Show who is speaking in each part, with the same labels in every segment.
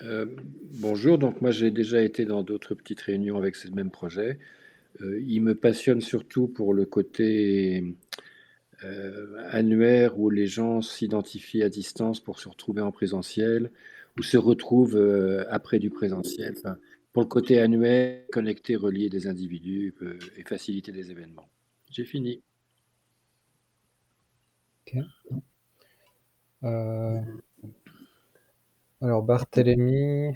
Speaker 1: Bonjour, donc moi j'ai déjà été dans d'autres petites réunions avec ce même projet. Il me passionne surtout pour le côté annuaire où les gens s'identifient à distance pour se retrouver en présentiel ou se retrouvent après du présentiel. Enfin, pour le côté annuaire, connecter, relier des individus et faciliter des événements. J'ai fini.
Speaker 2: Ok. Euh, alors Barthélemy,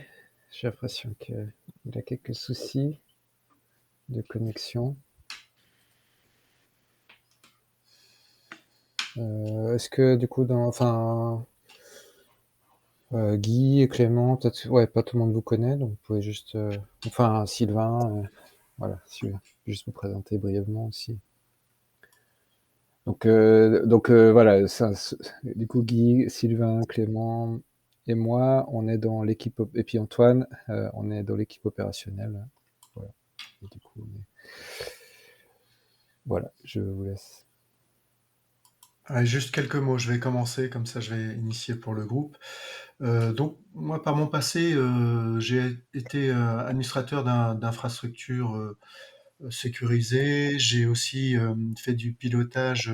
Speaker 2: j'ai l'impression qu'il a quelques soucis de connexion. Est-ce que du coup, Guy et Clément, peut-être, ouais, pas tout le monde vous connaît, donc vous pouvez juste, enfin Sylvain, voilà, si vous juste vous présenter brièvement aussi. Voilà, du coup Guy, Sylvain, Clément et moi, on est dans l'équipe, et puis Antoine, on est dans l'équipe opérationnelle. Voilà. Et du coup, voilà, je vous laisse.
Speaker 3: Ouais, juste quelques mots, je vais commencer, comme ça je vais initier pour le groupe. Donc moi par mon passé, j'ai été administrateur d'infrastructures sécurisées. J'ai aussi fait du pilotage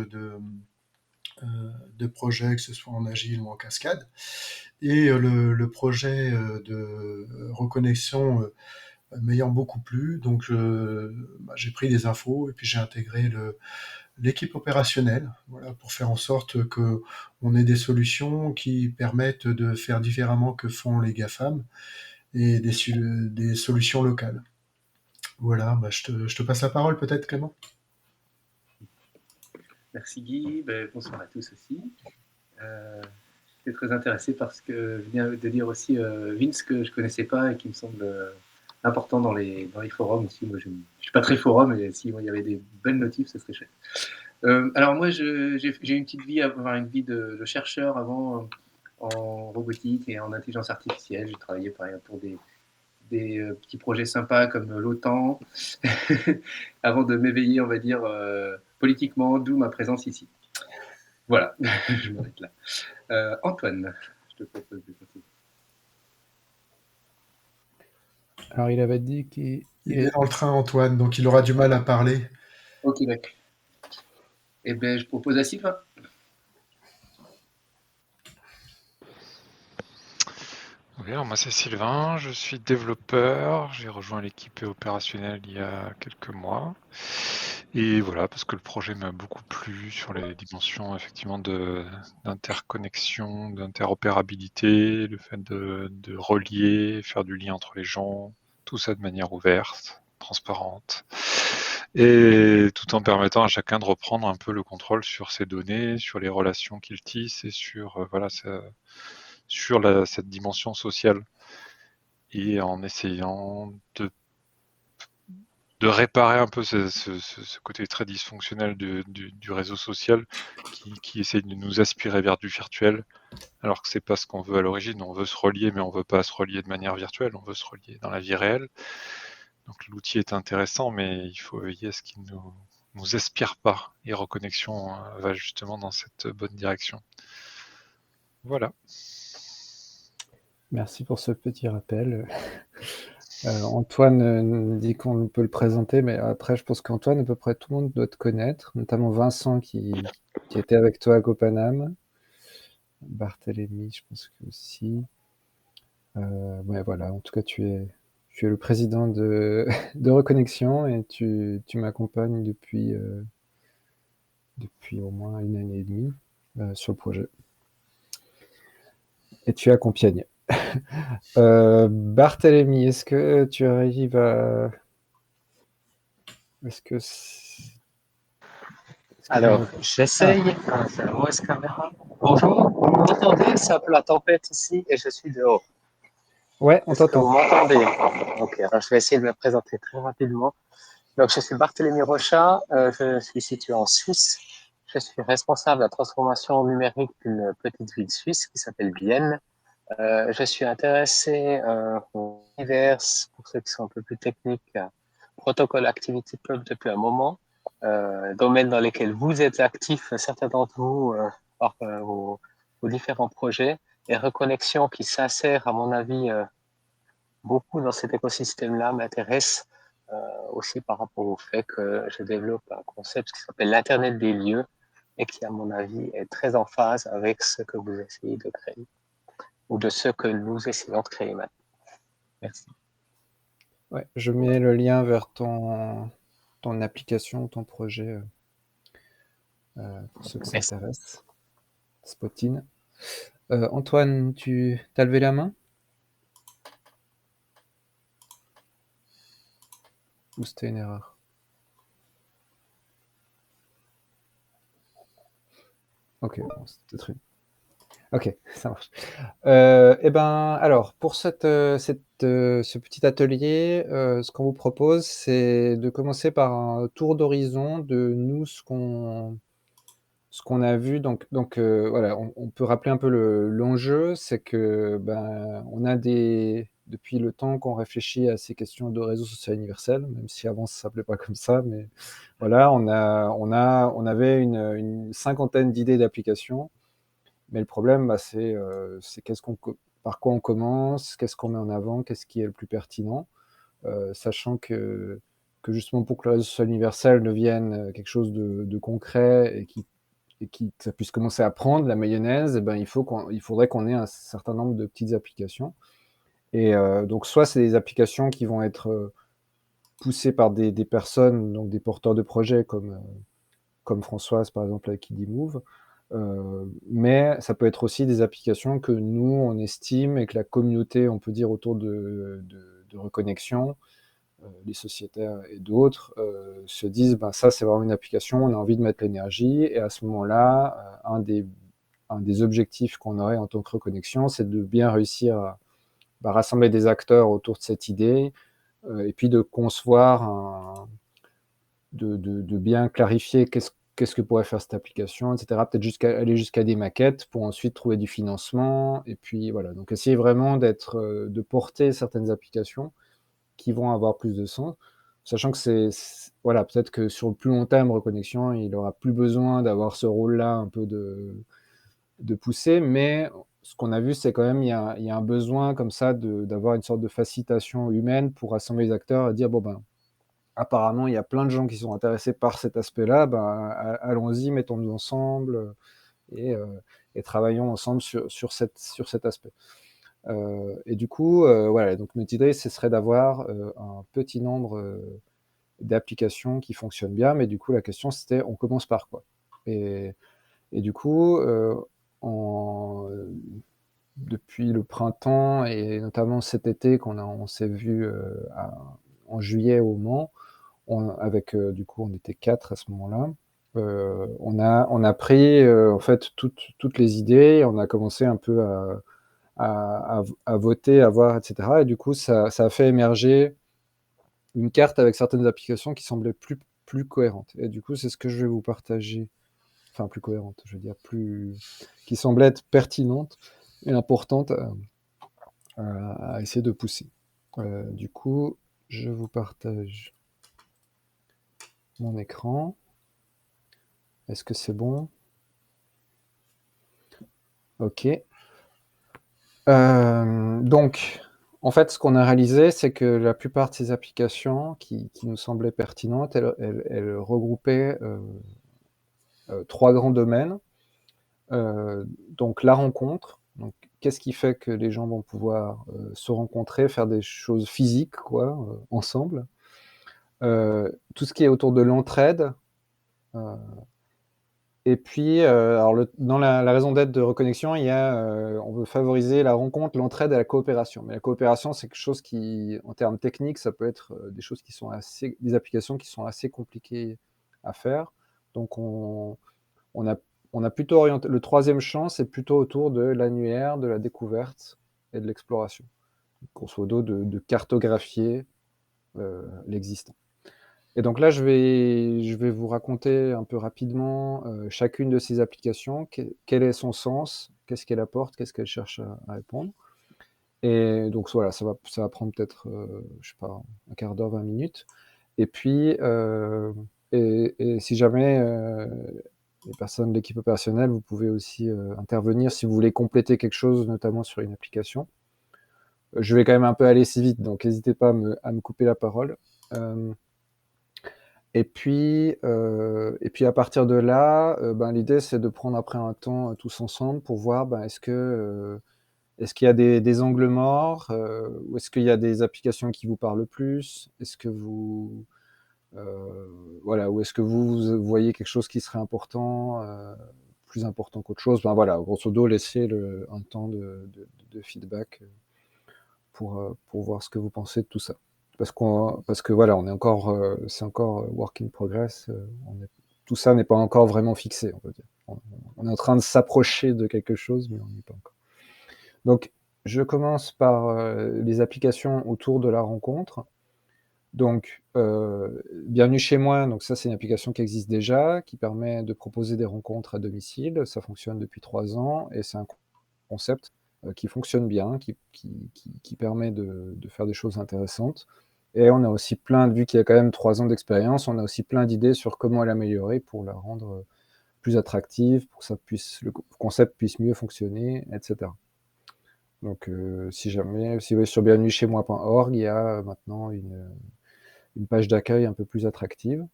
Speaker 3: de projets, que ce soit en agile ou en cascade. Et le projet de reconnexion m'ayant beaucoup plu, donc j'ai pris des infos et puis j'ai intégré l'équipe opérationnelle, voilà, pour faire en sorte que on ait des solutions qui permettent de faire différemment que font les GAFAM et des solutions locales. Voilà, je te passe la parole peut-être, Clément.
Speaker 4: Merci Guy, bonsoir à tous aussi. J'étais très intéressé par ce que vient de dire aussi Vince, que je ne connaissais pas et qui me semble important dans les forums aussi. Moi, je ne suis pas très forum, mais si il y avait des belles notifs, ce serait chouette. Alors moi, j'ai une petite vie, enfin, une vie de chercheur avant en robotique et en intelligence artificielle. J'ai travaillé par exemple pour des petits projets sympas comme l'OTAN, avant de m'éveiller, on va dire, politiquement, d'où ma présence ici. Voilà, je m'arrête là. Antoine, je te propose de continuer.
Speaker 2: Alors, il avait dit qu'il
Speaker 3: Il est dans le train, Antoine, donc il aura du mal à parler.
Speaker 4: Ok, d'accord. Eh bien, je propose à Sylvain.
Speaker 5: Oui, alors moi c'est Sylvain, je suis développeur, j'ai rejoint l'équipe opérationnelle il y a quelques mois. Et voilà, parce que le projet m'a beaucoup plu sur les dimensions effectivement d'interconnexion, d'interopérabilité, le fait de relier, faire du lien entre les gens, tout ça de manière ouverte, transparente. Et tout en permettant à chacun de reprendre un peu le contrôle sur ses données, sur les relations qu'il tisse et sur cette dimension sociale, et en essayant de réparer un peu ce côté très dysfonctionnel du réseau social qui essaye de nous aspirer vers du virtuel, alors que c'est pas ce qu'on veut à l'origine. On veut se relier, mais on veut pas se relier de manière virtuelle, on veut se relier dans la vie réelle. Donc l'outil est intéressant, mais il faut veiller à ce qu'il nous aspire pas. Et Reconnexion va justement dans cette bonne direction. Voilà.
Speaker 2: Merci pour ce petit rappel. Antoine dit qu'on peut le présenter, mais après, je pense qu'Antoine, à peu près tout le monde doit te connaître, notamment Vincent qui était avec toi à Copenhague, Barthélemy, je pense que aussi. Ouais, voilà, en tout cas, tu es le président de Reconnexion et tu m'accompagnes depuis au moins une année et demie sur le projet. Et tu es à Compiègne. Barthélemy, est-ce que tu arrives à... Est-ce que...
Speaker 6: Alors, j'essaye. C'est la mauvaise caméra. Bonjour, vous m'entendez? C'est un peu la tempête ici et je suis dehors.
Speaker 2: Ouais, on
Speaker 6: Est-ce que vous
Speaker 2: t'entend.
Speaker 6: m'entendez? Ok, alors je vais essayer de me présenter très rapidement. Donc, je suis Barthélemy Rochat, je suis situé en Suisse. Je suis responsable de la transformation numérique d'une petite ville suisse qui s'appelle Bienne. Je suis intéressé aux divers, pour ceux qui sont un peu plus techniques, protocole Activity Pub depuis un moment, domaine dans lesquels vous êtes actifs, certains d'entre vous, par vos différents projets, et Reconnexion qui s'insère, à mon avis, beaucoup dans cet écosystème-là m'intéresse aussi par rapport au fait que je développe un concept qui s'appelle l'Internet des lieux et qui, à mon avis, est très en phase avec ce que vous essayez de créer ou de ce que nous essayons de créer maintenant. Merci.
Speaker 2: Ouais, je mets le lien vers ton application, ton projet, pour ceux que ça
Speaker 6: Merci.
Speaker 2: intéresse. Spotine. Antoine, tu as levé la main? Ou c'était une erreur? Ok, bon, c'était très bien. Ok, ça marche. Eh ben, alors, pour ce petit atelier, ce qu'on vous propose, c'est de commencer par un tour d'horizon de nous, ce qu'on a vu. Donc, voilà, on peut rappeler un peu l'enjeu, c'est que, ben, on a depuis le temps qu'on réfléchit à ces questions de réseau social universel, même si avant ça s'appelait pas comme ça, mais voilà, on avait une cinquantaine d'idées d'applications. Mais le problème, bah, c'est par quoi on commence, qu'est-ce qu'on met en avant, qu'est-ce qui est le plus pertinent, sachant que justement pour que le réseau social universel devienne quelque chose de concret que ça puisse commencer à prendre la mayonnaise, eh ben, il faudrait qu'on ait un certain nombre de petites applications. Et donc soit c'est des applications qui vont être poussées par des personnes, donc des porteurs de projets comme Françoise par exemple avec Kidimove. Mais ça peut être aussi des applications que nous, on estime et que la communauté, on peut dire, autour de reconnexion, les sociétaires et d'autres, se disent, ben, ça, c'est vraiment une application, on a envie de mettre l'énergie. Et à ce moment-là, un des objectifs qu'on aurait en tant que reconnexion, c'est de bien réussir à rassembler des acteurs autour de cette idée, et puis de concevoir de bien clarifier qu'est-ce que pourrait faire cette application, etc. Peut-être aller jusqu'à des maquettes pour ensuite trouver du financement. Et puis voilà, donc essayer vraiment de porter certaines applications qui vont avoir plus de sens, sachant que voilà, peut-être que sur le plus long terme, Reconnexion, il aura plus besoin d'avoir ce rôle-là un peu de pousser, mais ce qu'on a vu, c'est quand même, il y a un besoin comme ça d'avoir une sorte de facilitation humaine pour rassembler les acteurs et dire, bon ben, apparemment, il y a plein de gens qui sont intéressés par cet aspect-là, ben, allons-y, mettons-nous ensemble et, euh, et travaillons ensemble sur cet aspect. Et du coup, voilà, donc notre idée, ce serait d'avoir un petit nombre d'applications qui fonctionnent bien, mais du coup, la question, c'était, on commence par quoi? Et du coup, depuis le printemps et notamment cet été, on s'est vu en juillet au Mans, du coup, on était 4 à ce moment-là. On a pris en fait toutes les idées, on a commencé un peu à voter, à voir, etc. Et du coup, ça a fait émerger une carte avec certaines applications qui semblaient plus cohérentes. Et du coup, c'est ce que je vais vous partager. Enfin, plus cohérentes, je veux dire, qui semblaient être pertinentes et importantes à essayer de pousser. Du coup, je vous partage mon écran. Est-ce que c'est bon? Ok. Donc, en fait, ce qu'on a réalisé, c'est que la plupart de ces applications qui nous semblaient pertinentes, elles regroupaient 3 grands domaines. Donc la rencontre, donc qu'est-ce qui fait que les gens vont pouvoir se rencontrer, faire des choses physiques, quoi, ensemble. Tout ce qui est autour de l'entraide. Et puis, alors dans la raison d'être de Reconnexion, il y a, on veut favoriser la rencontre, l'entraide et la coopération. Mais la coopération, c'est quelque chose qui, en termes techniques, ça peut être des applications qui sont assez compliquées à faire. Donc on a, on a plutôt orienté, le troisième champ, c'est plutôt autour de l'annuaire, de la découverte et de l'exploration. Grosso modo, de cartographier l'existant. Et donc là, je vais vous raconter un peu rapidement chacune de ces applications, quel est son sens, qu'est-ce qu'elle apporte, qu'est-ce qu'elle cherche à répondre. Et donc voilà, ça va prendre peut-être, je sais pas, un quart d'heure, 20 minutes. Et puis, et si jamais les personnes de l'équipe opérationnelle, vous pouvez aussi intervenir si vous voulez compléter quelque chose, notamment sur une application. Je vais quand même un peu aller si vite, donc n'hésitez pas à me couper la parole. Et puis à partir de là, l'idée c'est de prendre après un temps tous ensemble pour voir est-ce qu'il y a des angles morts, ou est-ce qu'il y a des applications qui vous parlent plus? Est-ce que vous voilà, ou est-ce que vous voyez quelque chose qui serait important, plus important qu'autre chose? Voilà, grosso modo, laisser un temps de feedback pour voir ce que vous pensez de tout ça. Parce que voilà, on est encore, c'est encore work in progress. Tout ça n'est pas encore vraiment fixé, on peut dire. On est en train de s'approcher de quelque chose, mais on n'y est pas encore. Donc, je commence par les applications autour de la rencontre. Donc, Bienvenue chez moi, donc ça c'est une application qui existe déjà, qui permet de proposer des rencontres à domicile. Ça fonctionne depuis 3 ans et c'est un concept qui fonctionne bien, qui permet de faire des choses intéressantes. Et on a aussi vu qu'il y a quand même 3 ans d'expérience, on a aussi plein d'idées sur comment l'améliorer pour la rendre plus attractive, pour que le concept puisse mieux fonctionner, etc. Donc, si vous allez sur bienvenuechez-moi.org, il y a maintenant une page d'accueil un peu plus attractive.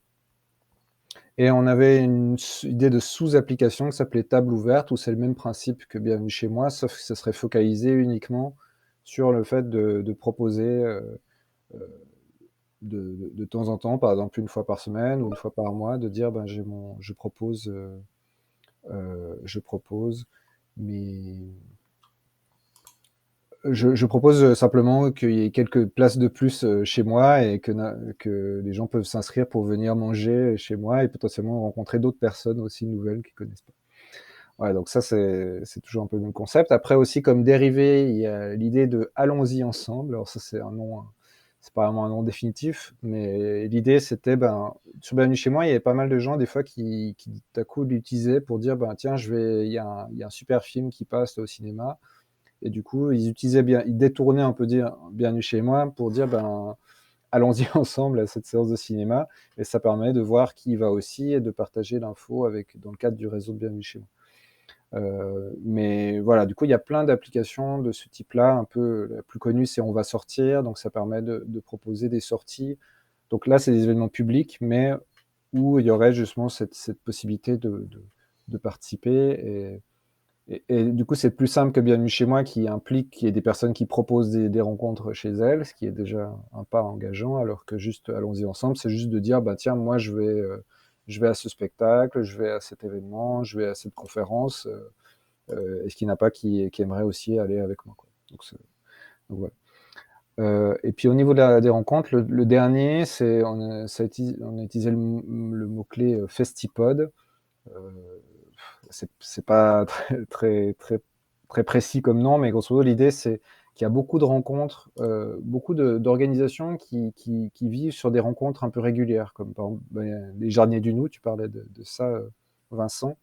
Speaker 2: Et on avait une idée de sous-application qui s'appelait Table ouverte, où c'est le même principe que Bienvenue chez moi, sauf que ça serait focalisé uniquement sur le fait de proposer de temps en temps, par exemple une fois par semaine ou une fois par mois, de dire je propose je propose simplement qu'il y ait quelques places de plus chez moi et que les gens peuvent s'inscrire pour venir manger chez moi et potentiellement rencontrer d'autres personnes aussi nouvelles qu'ils connaissent pas. Ouais, donc ça, c'est toujours un peu le même concept. Après aussi, comme dérivé, il y a l'idée de Allons-y ensemble. Alors ça, c'est un nom, c'est pas vraiment un nom définitif, mais l'idée, c'était, sur Bienvenue chez moi, il y avait pas mal de gens, des fois, qui d'un coup, l'utilisaient pour dire, tiens, il y a un super film qui passe au cinéma. Et du coup, ils détournaient un peu dire Bienvenue chez moi pour dire allons-y ensemble à cette séance de cinéma. Et ça permet de voir qui y va aussi et de partager l'info dans le cadre du réseau de Bienvenue chez moi. Mais voilà, du coup, il y a plein d'applications de ce type-là. Un peu la plus connue, c'est On va sortir. Donc, ça permet de proposer des sorties. Donc là, c'est des événements publics, mais où il y aurait justement cette possibilité de participer. Et du coup, c'est plus simple que Bienvenue chez moi, qui implique qu'il y ait des personnes qui proposent des rencontres chez elles, ce qui est déjà un pas engageant, alors que juste Allons-y ensemble, c'est juste de dire, tiens, moi, je vais à ce spectacle, je vais à cet événement, je vais à cette conférence, est-ce qu'il n'y en a pas qui aimerait aussi aller avec moi, quoi. Donc voilà. Et puis au niveau des rencontres, le dernier, on a utilisé le mot-clé Festipod. C'est pas très précis comme nom, mais grosso modo, l'idée, c'est qu'il y a beaucoup de rencontres, beaucoup d'organisations qui vivent sur des rencontres un peu régulières, comme par exemple les Jardiniers du Nou, tu parlais de ça, Vincent.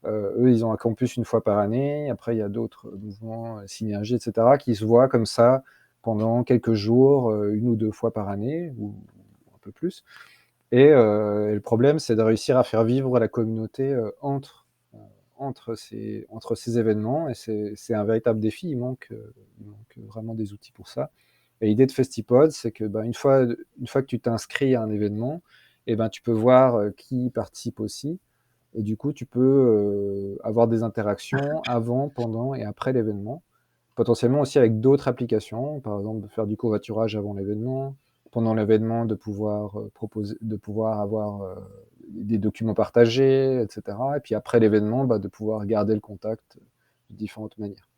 Speaker 2: Eux, ils ont un campus une fois par année. Après, il y a d'autres mouvements, Synergie, etc., qui se voient comme ça pendant quelques jours, 1 ou 2 fois par année, ou un peu plus. Et le problème, c'est de réussir à faire vivre la communauté entre ces événements, et c'est un véritable défi. Il manque vraiment des outils pour ça. Et l'idée de Festipod, c'est que une fois que tu t'inscris à un événement, tu peux voir qui participe aussi. Et du coup, tu peux avoir des interactions avant, pendant et après l'événement. Potentiellement aussi avec d'autres applications, par exemple faire du covoiturage avant l'événement, pendant l'événement de pouvoir avoir des documents partagés, etc. Et puis après l'événement, de pouvoir garder le contact de différentes manières.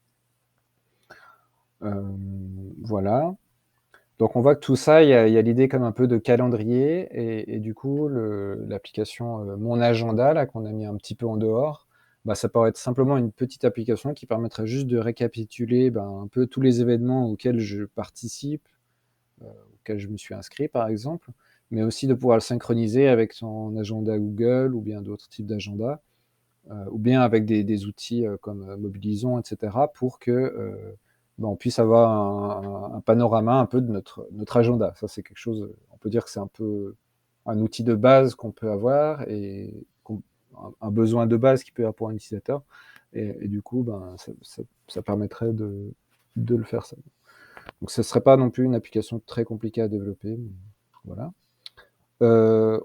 Speaker 2: Voilà. Donc on voit que tout ça, il y a l'idée comme un peu de calendrier, et du coup, l'application Mon Agenda, là, qu'on a mis un petit peu en dehors, ça pourrait être simplement une petite application qui permettrait juste de récapituler un peu tous les événements auxquels je participe, auxquels je me suis inscrit par exemple, mais aussi de pouvoir le synchroniser avec son agenda Google ou bien d'autres types d'agenda, ou bien avec des outils comme Mobilisons, etc., pour que on puisse avoir un panorama un peu de notre agenda. Ça, c'est quelque chose, on peut dire que c'est un peu un outil de base qu'on peut avoir, et un besoin de base qu'il peut y avoir pour un utilisateur. Et du coup, ça permettrait de le faire ça. Donc ce ne serait pas non plus une application très compliquée à développer. Mais voilà.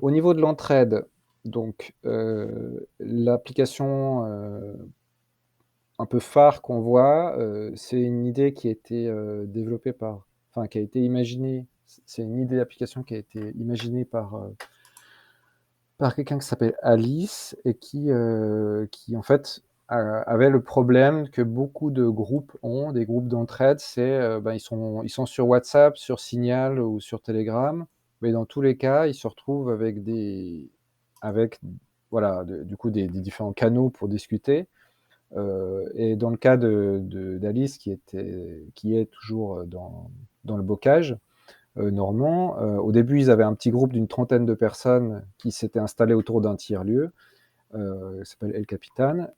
Speaker 2: Au niveau de l'entraide, donc l'application un peu phare qu'on voit, c'est une idée qui a été développée qui a été imaginée. C'est une idée d'application qui a été imaginée par quelqu'un qui s'appelle Alice et qui en fait avait le problème que beaucoup de groupes ont, des groupes d'entraide, c'est ils sont sur WhatsApp, sur Signal ou sur Telegram, mais dans tous les cas, ils se retrouvent avec voilà, du coup des différents canaux pour discuter. Et dans le cas d'Alice qui est toujours dans le bocage, normand. Au début, ils avaient un petit groupe d'une 30aine de personnes qui s'étaient installés autour d'un tiers-lieu, qui s'appelle El Capitan.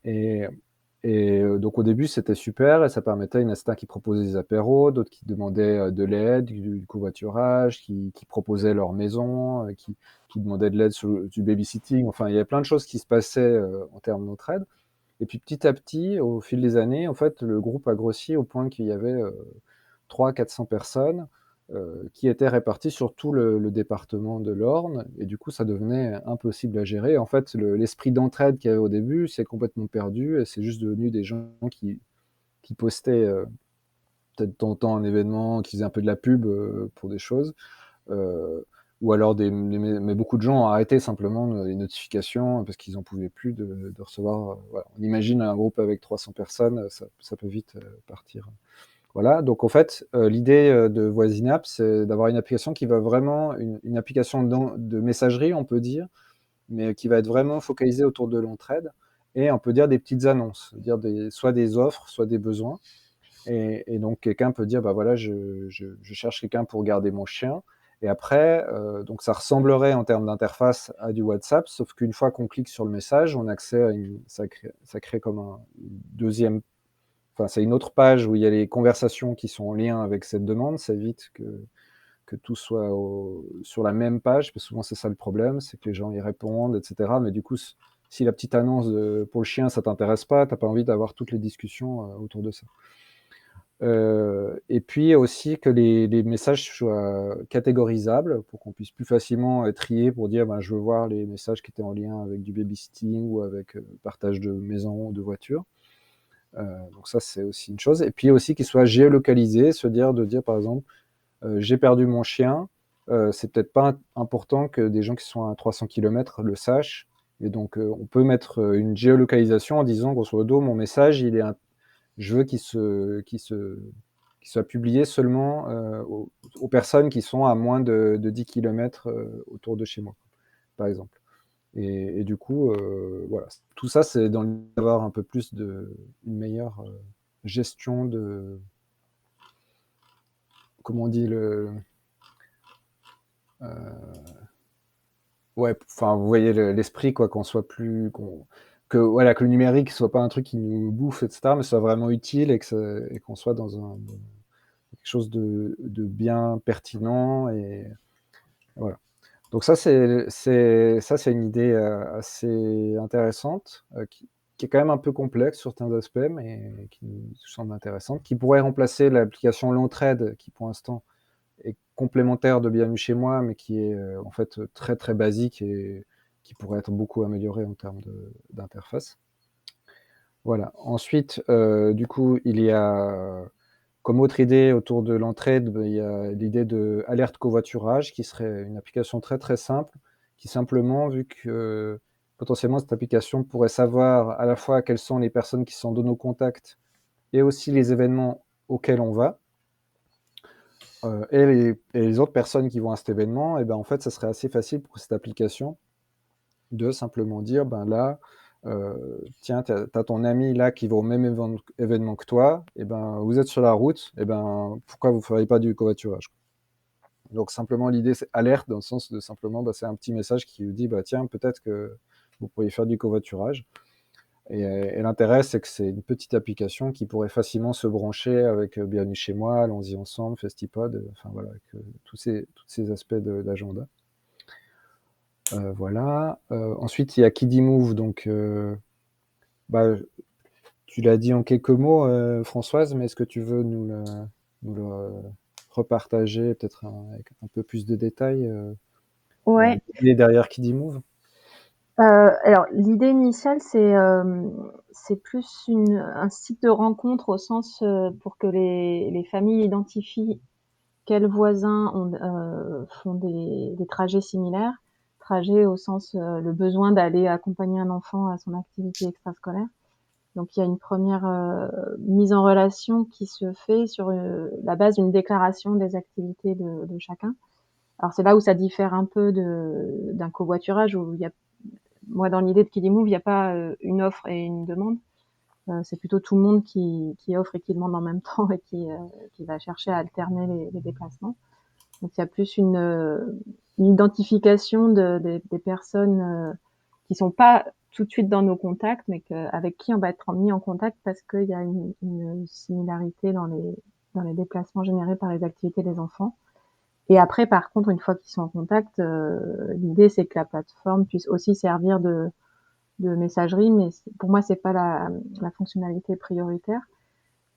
Speaker 2: Donc au début, c'était super et ça permettait, il y en a certains qui proposaient des apéros, d'autres qui demandaient de l'aide, du covoiturage, qui proposaient leur maison, qui demandaient de l'aide sur du babysitting. Enfin, il y avait plein de choses qui se passaient en termes d'entraide. Et puis petit à petit, au fil des années, en fait, le groupe a grossi au point qu'il y avait 300-400 personnes qui étaient réparties sur tout le département de l'Orne. Et du coup, ça devenait impossible à gérer. En fait, l'esprit d'entraide qu'il y avait au début, c'est complètement perdu. Et c'est juste devenu des gens qui postaient peut-être de temps en temps un événement, qui faisaient un peu de la pub pour des choses. Ou alors mais beaucoup de gens ont arrêté simplement les notifications parce qu'ils n'en pouvaient plus de recevoir. Voilà. On imagine un groupe avec 300 personnes, ça peut vite partir. Voilà, donc en fait, l'idée de Voisinap, c'est d'avoir une application qui va vraiment, une application de messagerie, on peut dire, mais qui va être vraiment focalisée autour de l'entraide, et on peut dire des petites annonces, dire soit des offres, soit des besoins. Et donc quelqu'un peut dire, bah voilà, je cherche quelqu'un pour garder mon chien. Et après, donc ça ressemblerait en termes d'interface à du WhatsApp, sauf qu'une fois qu'on clique sur le message, on a accès à ça crée comme un deuxième, enfin c'est une autre page où il y a les conversations qui sont en lien avec cette demande. Ça évite que tout soit sur la même page, parce que souvent c'est ça le problème, c'est que les gens y répondent, etc. Mais du coup, si la petite annonce pour le chien, ça t'intéresse pas, t'as pas envie d'avoir toutes les discussions autour de ça. Et puis aussi que les messages soient catégorisables pour qu'on puisse plus facilement trier pour dire ben, je veux voir les messages qui étaient en lien avec du babysitting ou avec partage de maison ou de voiture. Donc ça, c'est aussi une chose. Et puis aussi qu'ils soient géolocalisés, de dire par exemple, j'ai perdu mon chien, c'est peut-être pas important que des gens qui sont à 300 km le sachent. Et donc on peut mettre une géolocalisation en disant grosso modo, mon message, je veux qu'il soit publié seulement aux personnes qui sont à moins de 10 km autour de chez moi, par exemple. Et du coup, voilà. Tout ça, c'est dans l'idée d'avoir un peu plus une meilleure gestion de. Comment on dit ouais, enfin, vous voyez l'esprit, quoi, qu'on soit plus. Que le numérique soit pas un truc qui nous bouffe, etc., mais soit vraiment utile et qu'on soit dans quelque chose de bien pertinent. Et voilà. Donc ça, c'est une idée assez intéressante, qui est quand même un peu complexe sur certains aspects, mais qui nous semble intéressante, qui pourrait remplacer l'application L'Entraide, qui pour l'instant est complémentaire de Bienvenue chez moi, mais qui est en fait très très basique et qui pourrait être beaucoup améliorée en termes d'interface. Voilà. Ensuite, du coup, il y a comme autre idée autour de l'entraide, il y a l'idée de alerte covoiturage, qui serait une application très très simple, qui simplement, vu que potentiellement cette application pourrait savoir à la fois quelles sont les personnes qui sont de nos contacts et aussi les événements auxquels on va, et les autres personnes qui vont à cet événement, et ben en fait, ça serait assez facile pour cette application de simplement dire, ben là, tiens, tu as ton ami là qui va au même événement que toi, et ben vous êtes sur la route, et ben pourquoi vous ne feriez pas du covoiturage? Donc simplement l'idée c'est alerte dans le sens de simplement c'est un petit message qui vous dit bah tiens peut-être que vous pourriez faire du covoiturage. Et l'intérêt c'est que c'est une petite application qui pourrait facilement se brancher avec Bienvenue chez moi, Allons-y ensemble, Festipod, enfin voilà, avec tous ces aspects d'agenda. Voilà. Ensuite il y a Kidimove, donc tu l'as dit en quelques mots, Françoise, mais est-ce que tu veux nous le repartager peut-être avec un peu plus de détails
Speaker 7: Ouais.
Speaker 2: l'idée derrière Kidimove?
Speaker 7: Alors l'idée initiale, c'est plus un site de rencontre au sens pour que les familles identifient quels voisins font des trajets similaires. Trajets au sens le besoin d'aller accompagner un enfant à son activité extrascolaire. Donc il y a une première mise en relation qui se fait sur la base d'une déclaration des activités de chacun. Alors c'est là où ça diffère un peu d'un covoiturage où il y a, moi dans l'idée de Kidimove, il n'y a pas une offre et une demande. C'est plutôt tout le monde qui offre et qui demande en même temps et qui va chercher à alterner les déplacements. Donc il y a plus une identification des personnes qui sont pas tout de suite dans nos contacts, mais avec qui on va être mis en contact parce qu'il y a une similarité dans les déplacements générés par les activités des enfants. Et après, par contre, une fois qu'ils sont en contact, l'idée c'est que la plateforme puisse aussi servir de messagerie, mais pour moi c'est pas la fonctionnalité prioritaire,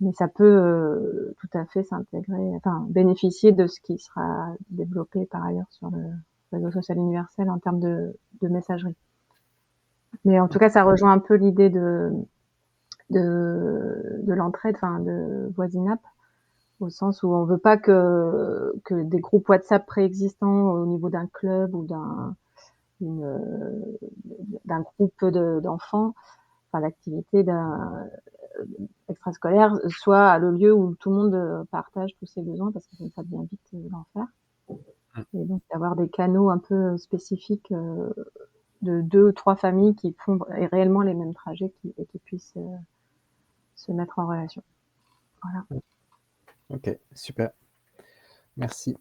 Speaker 7: mais ça peut tout à fait s'intégrer, enfin bénéficier de ce qui sera développé par ailleurs sur le réseau social universel en termes de messagerie. Mais en tout cas, ça rejoint un peu l'idée de l'entraide, enfin de voisinap, au sens où on veut pas que des groupes WhatsApp préexistants au niveau d'un club ou d'un groupe d'enfants, enfin l'activité extrascolaire soit le lieu où tout le monde partage tous ses besoins, parce que ça devient vite l'enfer. Et donc d'avoir des canaux un peu spécifiques de 2 ou 3 familles qui font réellement les mêmes trajets et qui puissent se mettre en relation. Voilà.
Speaker 2: Ok, super. Merci.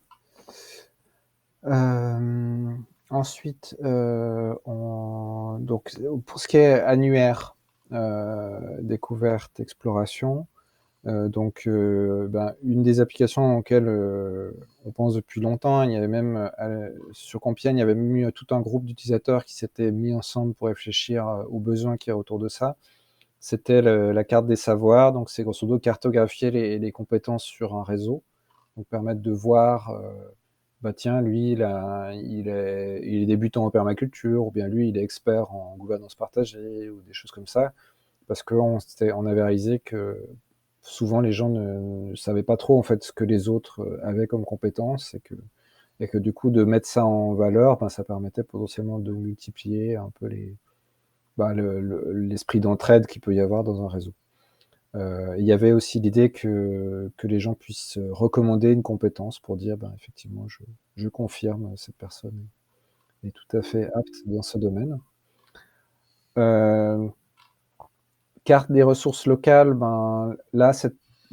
Speaker 2: Ensuite, donc, pour ce qui est annuaire, découverte, exploration, donc, une des applications auxquelles on pense depuis longtemps, il y avait même sur Compiègne, il y avait même eu tout un groupe d'utilisateurs qui s'étaient mis ensemble pour réfléchir aux besoins qu'il y a autour de ça. C'était la carte des savoirs, donc c'est grosso modo cartographier les compétences sur un réseau, donc permettre de voir, tiens, lui, il est débutant en permaculture, ou bien lui, il est expert en gouvernance partagée, ou des choses comme ça, parce qu'on avait réalisé que souvent les gens ne savaient pas trop en fait ce que les autres avaient comme compétences, et que du coup de mettre ça en valeur, ça permettait potentiellement de multiplier un peu l'esprit d'entraide qu'il peut y avoir dans un réseau. Il y avait aussi l'idée que les gens puissent recommander une compétence pour dire effectivement je confirme, cette personne est tout à fait apte dans ce domaine. Carte des ressources locales, là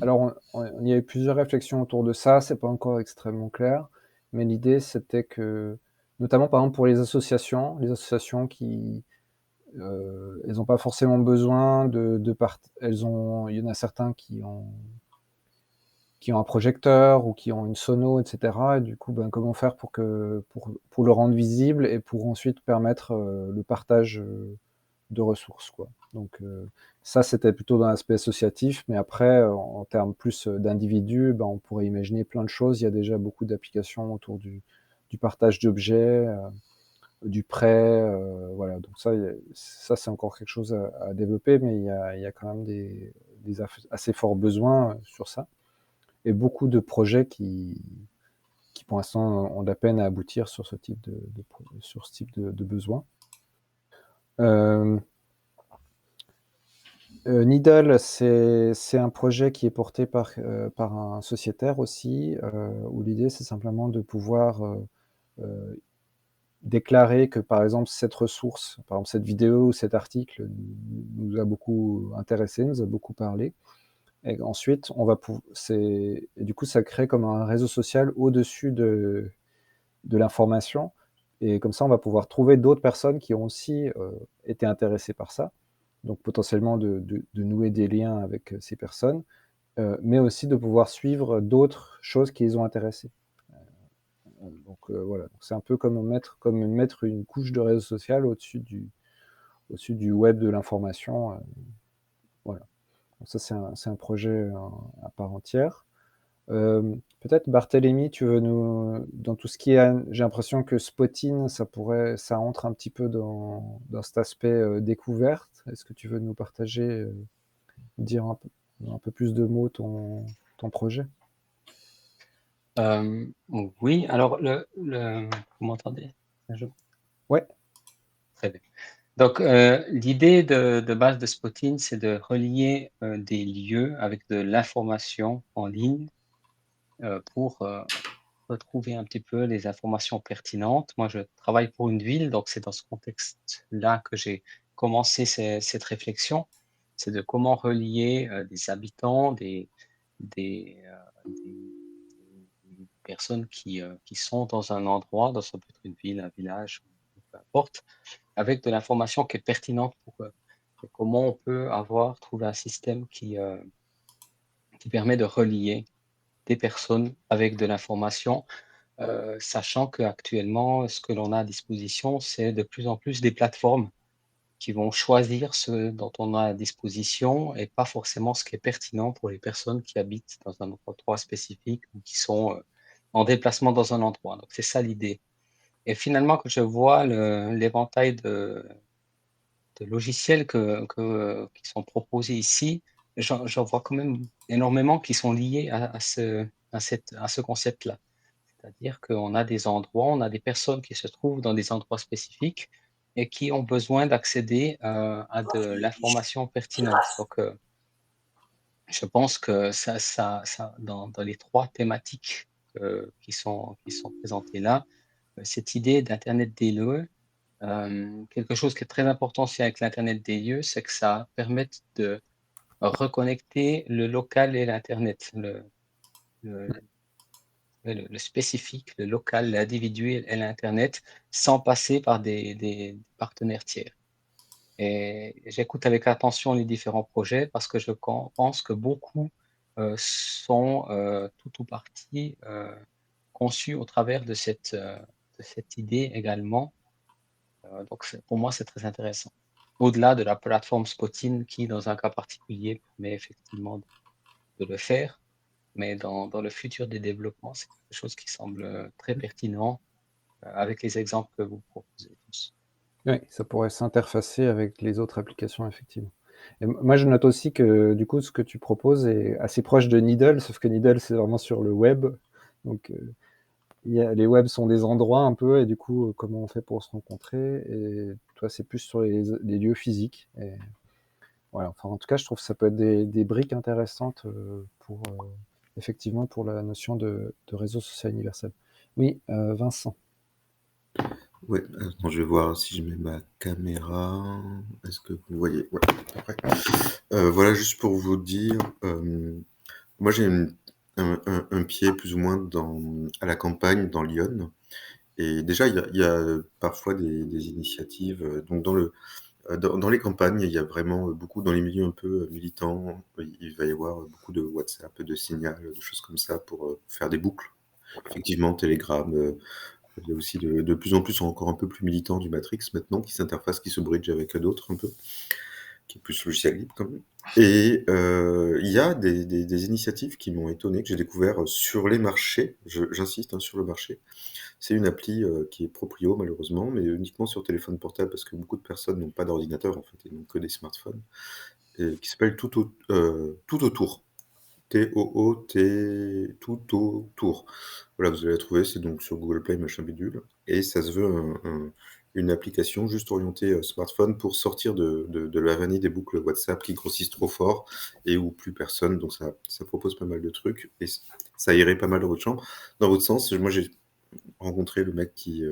Speaker 2: alors il y a eu plusieurs réflexions autour de ça, c'est pas encore extrêmement clair, mais l'idée c'était que, notamment par exemple pour les associations qui elles n'ont pas forcément besoin il y en a certains qui ont un projecteur ou qui ont une sono, etc. Et du coup, comment faire pour le rendre visible et pour ensuite permettre le partage de ressources, quoi. Donc ça, c'était plutôt dans l'aspect associatif, mais après, en termes plus d'individus, on pourrait imaginer plein de choses. Il y a déjà beaucoup d'applications autour du partage d'objets, du prêt, voilà. Donc ça, c'est encore quelque chose à développer, mais il y a quand même des assez forts besoins sur ça, et beaucoup de projets qui pour l'instant ont de la peine à aboutir sur ce type de besoin. Needle, c'est un projet qui est porté par un sociétaire aussi, où l'idée c'est simplement de pouvoir déclarer que par exemple cette ressource, par exemple cette vidéo ou cet article nous a beaucoup intéressé, nous a beaucoup parlé. Et ensuite, et du coup, ça crée comme un réseau social au-dessus de l'information. Et comme ça, on va pouvoir trouver d'autres personnes qui ont aussi été intéressées par ça. Donc potentiellement de nouer des liens avec ces personnes, mais aussi de pouvoir suivre d'autres choses qui les ont intéressés. Donc voilà, c'est un peu comme mettre une couche de réseau social au-dessus du web de l'information. Voilà. Donc ça, c'est un projet à part entière. Peut-être Barthélemy, tu veux nous dans tout ce qui est j'ai l'impression que Spotting, ça entre un petit peu dans cet aspect, découverte. Est-ce que tu veux nous partager, dire un peu plus de mots ton projet?
Speaker 6: Oui, alors vous m'entendez? Je
Speaker 2: Ouais.
Speaker 6: Très bien. Donc, l'idée de base de Spotting, c'est de relier, des lieux avec de l'information en ligne, pour, retrouver un petit peu les informations pertinentes. Moi, je travaille pour une ville, donc c'est dans ce contexte-là que j'ai commencé cette réflexion. C'est de comment relier, des habitants, des personnes qui sont dans un endroit, dans ça peut être une ville, un village, peu importe, avec de l'information qui est pertinente pour eux. Et comment on peut trouver un système qui permet de relier des personnes avec de l'information, sachant qu'actuellement, ce que l'on a à disposition, c'est de plus en plus des plateformes qui vont choisir ce dont on a à disposition et pas forcément ce qui est pertinent pour les personnes qui habitent dans un endroit spécifique ou qui sont, en déplacement dans un endroit. Donc c'est ça l'idée. Et finalement, quand je vois l'éventail de logiciels qui sont proposés ici, j'en vois quand même énormément qui sont liés à ce concept-là. C'est-à-dire qu'on a des endroits, on a des personnes qui se trouvent dans des endroits spécifiques et qui ont besoin d'accéder à de l'information pertinente. Donc, je pense que dans les trois thématiques qui sont présentées là, cette idée d'Internet des lieux, quelque chose qui est très important aussi avec l'Internet des lieux, c'est que ça permette de reconnecter le local et l'Internet, le, le spécifique, le local, l'individuel et l'Internet, sans passer par des partenaires tiers. Et j'écoute avec attention les différents projets parce que je pense que beaucoup sont tout ou partie conçus au travers de cette idée également. Donc pour moi, c'est très intéressant. Au-delà de la plateforme Spotting qui, dans un cas particulier, permet effectivement de le faire, mais dans le futur des développements, c'est quelque chose qui semble très pertinent avec les exemples que vous proposez tous.
Speaker 2: Oui, ça pourrait s'interfacer avec les autres applications, effectivement. Et moi, je note aussi que, du coup, ce que tu proposes est assez proche de Needle, sauf que Needle, c'est vraiment sur le web. Donc, les webs sont des endroits un peu, et du coup, comment on fait pour se rencontrer? Et toi, c'est plus sur les lieux physiques. Et voilà. Enfin, en tout cas, je trouve que ça peut être des briques intéressantes effectivement, pour la notion de réseau social universel. Oui, Vincent.
Speaker 8: Ouais, attends, je vais voir si je mets ma caméra. Est-ce que vous voyez? Ouais, après. Voilà, juste pour vous dire, moi j'ai un pied plus ou moins à la campagne, dans l'Yonne. Et déjà, il y a parfois des initiatives. Donc dans les campagnes, il y a vraiment beaucoup, dans les milieux un peu militants, il va y avoir beaucoup de WhatsApp, de Signal, de choses comme ça pour faire des boucles. Effectivement, Telegram. Il y a aussi de plus en plus encore un peu plus militants du Matrix maintenant, qui s'interface, qui se bridge avec d'autres un peu, qui est plus logiciel libre quand même. Et il y a des initiatives qui m'ont étonné, que j'ai découvert sur les marchés, j'insiste, hein, sur le marché. C'est une appli qui est proprio malheureusement, mais uniquement sur téléphone portable, parce que beaucoup de personnes n'ont pas d'ordinateur en fait, et n'ont que des smartphones, et qui s'appelle Tout Autour. T-O-O-T, tout autour. Voilà, vous allez la trouver, c'est donc sur Google Play, machin bidule. Et ça se veut une application juste orientée smartphone pour sortir de la vanille des boucles WhatsApp qui grossissent trop fort et où plus personne. Donc ça propose pas mal de trucs et ça irait pas mal dans votre champ. Dans votre sens, moi j'ai rencontré le mec qui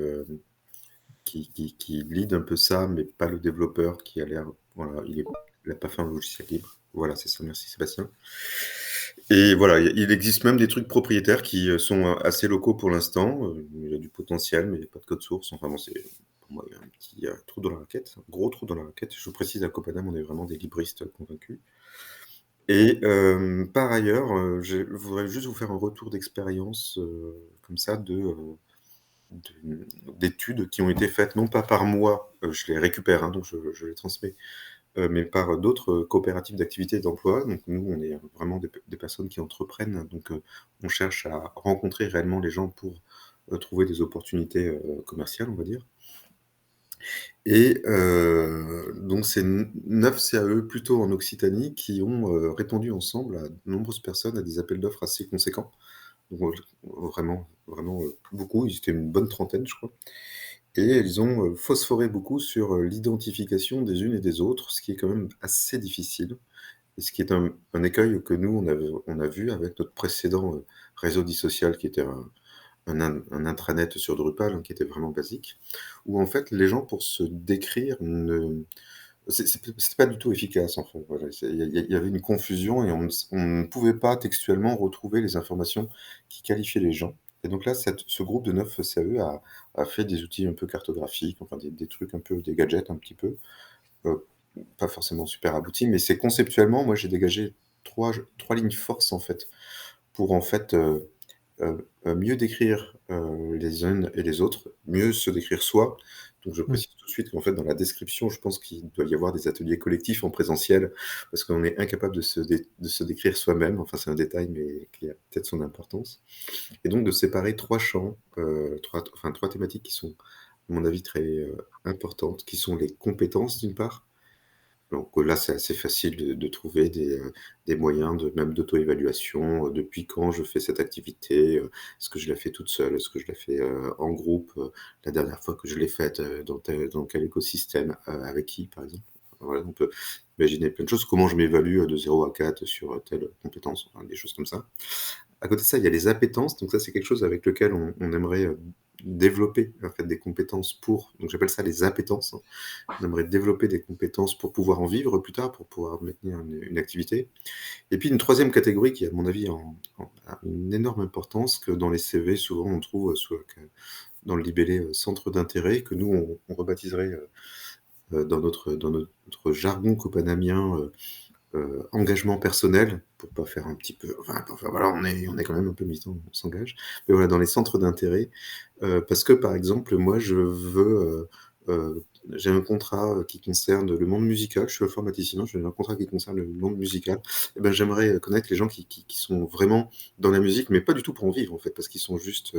Speaker 8: lead un peu ça, mais pas le développeur qui a l'air. Voilà, il n'a pas fait un logiciel libre. Voilà, c'est ça, merci Sébastien. Et voilà, il existe même des trucs propriétaires qui sont assez locaux pour l'instant. Il y a du potentiel, mais il n'y a pas de code source. Enfin bon, pour moi, il y a un petit trou dans la raquette, un gros trou dans la raquette. Je vous précise, à Copenhague, on est vraiment des libristes convaincus. Et par ailleurs, je voudrais juste vous faire un retour d'expérience comme ça d'études qui ont été faites, non pas par moi, je les récupère, hein, donc je les transmets, mais par d'autres coopératives d'activité et d'emploi. Donc nous, on est vraiment des personnes qui entreprennent, donc on cherche à rencontrer réellement les gens pour trouver des opportunités commerciales, on va dire. Et donc c'est 9 CAE plutôt en Occitanie qui ont répondu ensemble à de nombreuses personnes à des appels d'offres assez conséquents. Donc vraiment beaucoup, ils étaient une bonne trentaine, je crois. Et ils ont phosphoré beaucoup sur l'identification des unes et des autres, ce qui est quand même assez difficile. Et ce qui est un écueil que nous, on a vu avec notre précédent réseau dissocial, qui était un intranet sur Drupal, qui était vraiment basique, où en fait, les gens, pour se décrire, c'est pas du tout efficace, en fait. Voilà. Il y avait une confusion et on ne pouvait pas textuellement retrouver les informations qui qualifiaient les gens. Et donc là, ce groupe de 9 CAE a fait des outils un peu cartographiques, enfin des trucs un peu, des gadgets un petit peu, euh, pas forcément super aboutis, mais c'est conceptuellement, moi j'ai dégagé trois lignes force en fait, pour en fait mieux décrire les uns et les autres, mieux se décrire soi. Donc je précise tout de suite qu'en fait dans la description, je pense qu'il doit y avoir des ateliers collectifs en présentiel, parce qu'on est incapable de se décrire soi-même. Enfin c'est un détail, mais qui a peut-être son importance. Et donc de séparer trois champs, trois thématiques qui sont, à mon avis, très importantes, qui sont les compétences d'une part. Donc là, c'est assez facile de trouver des moyens même d'auto-évaluation. Depuis quand je fais cette activité? Est-ce que je la fais toute seule? Est-ce que je la fais en groupe? La dernière fois que je l'ai faite, dans quel écosystème? Avec qui, par exemple? Voilà, on peut imaginer plein de choses. Comment je m'évalue de 0 à 4 sur telle compétence? Enfin, des choses comme ça. À côté de ça, il y a les appétences. Donc ça, c'est quelque chose avec lequel on aimerait développer en fait des compétences pour. Donc j'appelle ça les appétences, hein. On aimerait développer des compétences pour pouvoir en vivre plus tard, pour pouvoir maintenir une activité. Et puis une troisième catégorie qui, à mon avis, a une énorme importance, que dans les CV, souvent on trouve dans le libellé centre d'intérêt, que nous on rebaptiserait dans notre jargon copanamien engagement personnel, pour pas faire un petit peu, enfin voilà, on est quand même un peu militant, on s'engage. Mais voilà, dans les centres d'intérêt, parce que par exemple, moi je veux, j'ai un contrat qui concerne le monde musical, je suis informaticien, j'ai un contrat qui concerne le monde musical. Et ben j'aimerais connaître les gens qui sont vraiment dans la musique, mais pas du tout pour en vivre en fait, parce qu'ils sont juste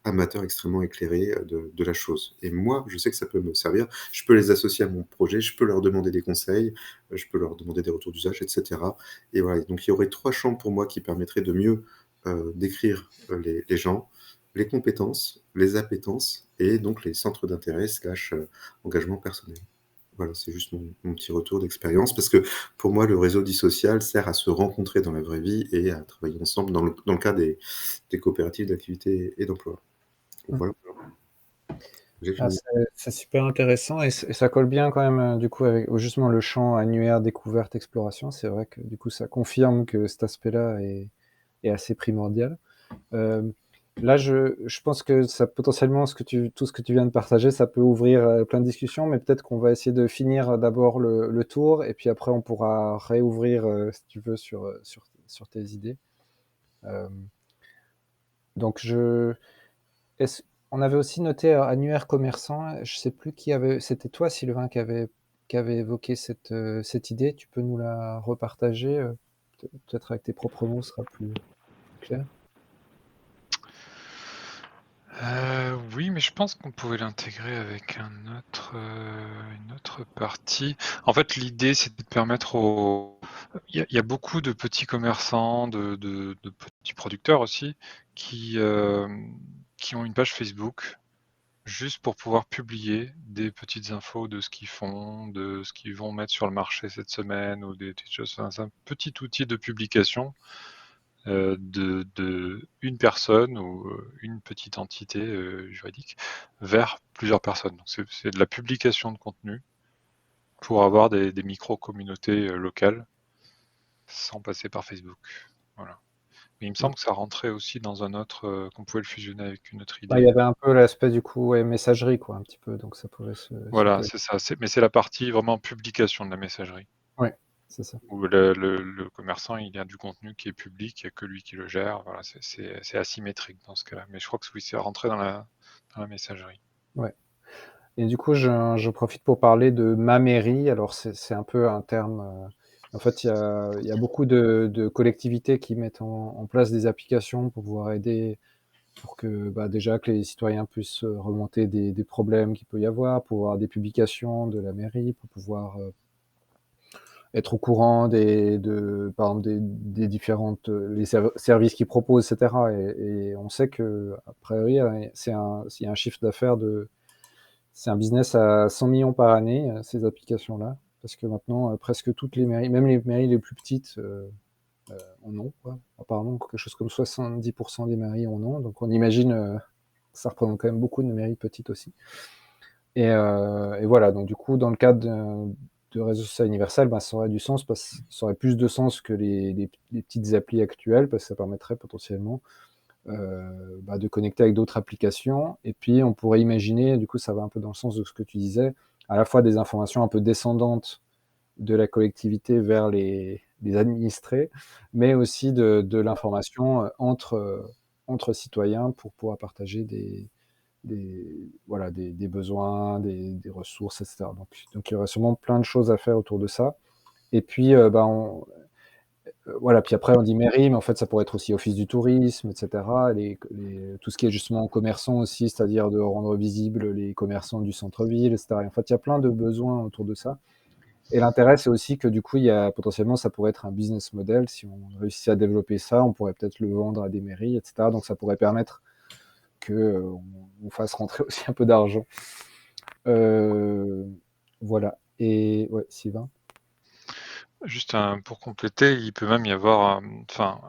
Speaker 8: amateurs extrêmement éclairés de la chose. Et moi, je sais que ça peut me servir. Je peux les associer à mon projet, je peux leur demander des conseils, je peux leur demander des retours d'usage, etc. Et voilà, donc il y aurait trois champs pour moi qui permettraient de mieux décrire les gens, les compétences, les appétences et donc les centres d'intérêt / engagement personnel. Voilà, c'est juste mon petit retour d'expérience, parce que pour moi, le réseau dissocial sert à se rencontrer dans la vraie vie et à travailler ensemble dans le cas des coopératives d'activité et d'emploi. Voilà. J'ai fini.
Speaker 2: C'est super intéressant et ça colle bien quand même du coup avec justement le champ annuaire découverte exploration. C'est vrai que du coup ça confirme que cet aspect-là est assez primordial. Là, je pense que ça potentiellement tout ce que tu viens de partager, ça peut ouvrir plein de discussions, mais peut-être qu'on va essayer de finir d'abord le tour et puis après on pourra réouvrir si tu veux sur tes idées. Donc on avait aussi noté annuaire commerçant. Je sais plus qui avait. C'était toi, Sylvain, qui avait évoqué cette idée. Tu peux nous la repartager peut-être avec tes propres mots, ce sera plus clair.
Speaker 5: Oui, mais je pense qu'on pouvait l'intégrer avec une autre partie. En fait, l'idée, c'est de permettre il y a beaucoup de petits commerçants, de petits producteurs aussi, qui ont une page Facebook, juste pour pouvoir publier des petites infos de ce qu'ils font, de ce qu'ils vont mettre sur le marché cette semaine, ou des petites choses. Enfin, c'est un petit outil de publication de une personne ou une petite entité juridique vers plusieurs personnes. Donc c'est de la publication de contenu pour avoir des micro-communautés locales sans passer par Facebook. Voilà. Mais il me semble que ça rentrait aussi dans un autre, qu'on pouvait le fusionner avec une autre idée.
Speaker 2: Il y avait un peu l'aspect du coup messagerie, quoi, un petit peu, donc ça pouvait se
Speaker 5: Voilà,
Speaker 2: coller.
Speaker 5: c'est ça. Mais c'est la partie vraiment publication de la messagerie.
Speaker 2: Ouais, c'est ça.
Speaker 5: Où le commerçant, il a du contenu qui est public, il n'y a que lui qui le gère. Voilà, c'est asymétrique dans ce cas-là. Mais je crois que oui, c'est rentré dans la messagerie.
Speaker 2: Ouais. Et du coup, je profite pour parler de ma mairie. Alors, c'est un peu un terme. En fait, il y a beaucoup de collectivités qui mettent en place des applications pour pouvoir aider, pour que déjà que les citoyens puissent remonter des problèmes qu'il peut y avoir, pour avoir des publications de la mairie, pour pouvoir être au courant par exemple, des différentes les services qu'ils proposent, etc. Et on sait que, a priori, s'il y a un chiffre d'affaires c'est un business à 100 millions par année, ces applications-là, parce que maintenant, presque toutes les mairies, même les mairies les plus petites, en ont, quoi. Apparemment, quelque chose comme 70% des mairies en ont, donc on imagine, ça représente quand même beaucoup de mairies petites aussi. Et voilà, donc du coup, dans le cadre de réseau social universel, ça aurait du sens, ça aurait plus de sens que les petites applis actuelles, parce que ça permettrait potentiellement de connecter avec d'autres applications. Et puis, on pourrait imaginer, du coup, ça va un peu dans le sens de ce que tu disais, à la fois des informations un peu descendantes de la collectivité vers les administrés, mais aussi de l'information entre citoyens pour pouvoir partager voilà, des besoins, des ressources, etc. Donc, il y aurait sûrement plein de choses à faire autour de ça. Et puis, voilà, puis après, on dit mairie, mais en fait, ça pourrait être aussi office du tourisme, etc. Tout ce qui est justement commerçant aussi, c'est-à-dire de rendre visibles les commerçants du centre-ville, etc. Et en fait, il y a plein de besoins autour de ça. Et l'intérêt, c'est aussi que du coup, potentiellement, ça pourrait être un business model. Si on réussit à développer ça, on pourrait peut-être le vendre à des mairies, etc. Donc, ça pourrait permettre qu'on fasse rentrer aussi un peu d'argent. Voilà. Et ouais, Sylvain.
Speaker 5: Juste pour compléter, il peut même y avoir,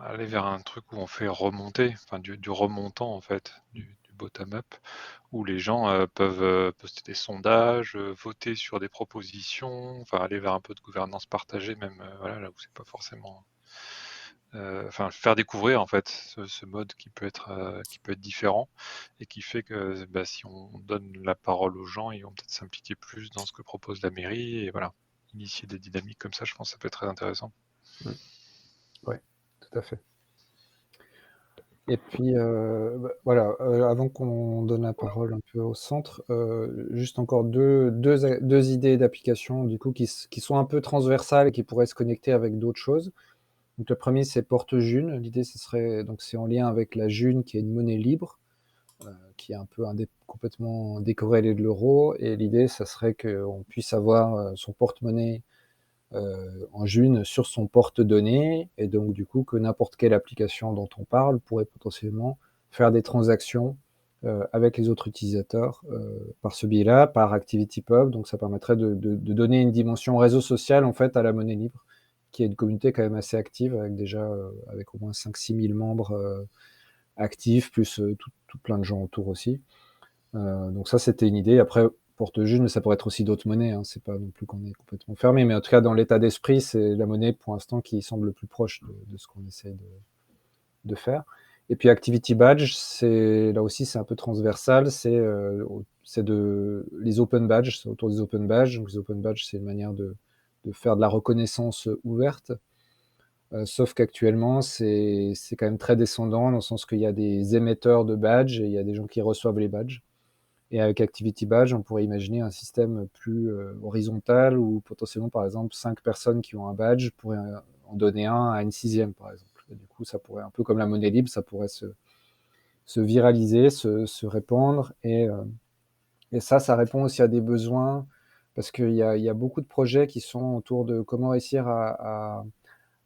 Speaker 5: aller vers un truc où on fait remonter, du remontant en fait, du bottom-up, où les gens peuvent poster des sondages, voter sur des propositions, aller vers un peu de gouvernance partagée, même voilà, là où c'est pas forcément. Faire découvrir en fait ce mode qui peut être différent et qui fait que si on donne la parole aux gens, ils vont peut-être s'impliquer plus dans ce que propose la mairie et voilà, initier des dynamiques comme ça, je pense que ça peut être très intéressant.
Speaker 2: Oui, tout à fait. Et puis, voilà, avant qu'on donne la parole un peu au centre, juste encore deux idées d'application du coup qui sont un peu transversales et qui pourraient se connecter avec d'autres choses. Donc le premier, c'est Porte-June. L'idée, ce serait donc c'est en lien avec la June, qui est une monnaie libre, qui est un peu complètement décorrélée de l'euro. Et l'idée, ça serait qu'on puisse avoir son porte-monnaie en June sur son porte-données, et donc du coup que n'importe quelle application dont on parle pourrait potentiellement faire des transactions avec les autres utilisateurs par ce biais-là, par ActivityPub. Donc ça permettrait de donner une dimension réseau social en fait à la monnaie libre, qui est une communauté quand même assez active, avec déjà avec au moins 5-6 000 membres actifs, plus tout plein de gens autour aussi. Donc ça, c'était une idée. Après, Porte-June, mais ça pourrait être aussi d'autres monnaies, hein. C'est pas non plus qu'on est complètement fermé, mais en tout cas, dans l'état d'esprit, c'est la monnaie pour l'instant qui semble le plus proche de ce qu'on essaie de faire. Et puis Activity Badge, là aussi, c'est un peu transversal. C'est les open badges, c'est autour des open badges. Donc les open badges, c'est une manière de faire de la reconnaissance ouverte. Sauf qu'actuellement, c'est quand même très descendant, dans le sens qu'il y a des émetteurs de badges et il y a des gens qui reçoivent les badges. Et avec Activity Badge, on pourrait imaginer un système plus horizontal, où potentiellement, par exemple, 5 personnes qui ont un badge pourraient en donner un à une 6e, par exemple. Et du coup, ça pourrait, un peu comme la monnaie libre, ça pourrait se viraliser, se répandre. Et ça répond aussi à des besoins, parce qu'il y a beaucoup de projets qui sont autour de comment réussir à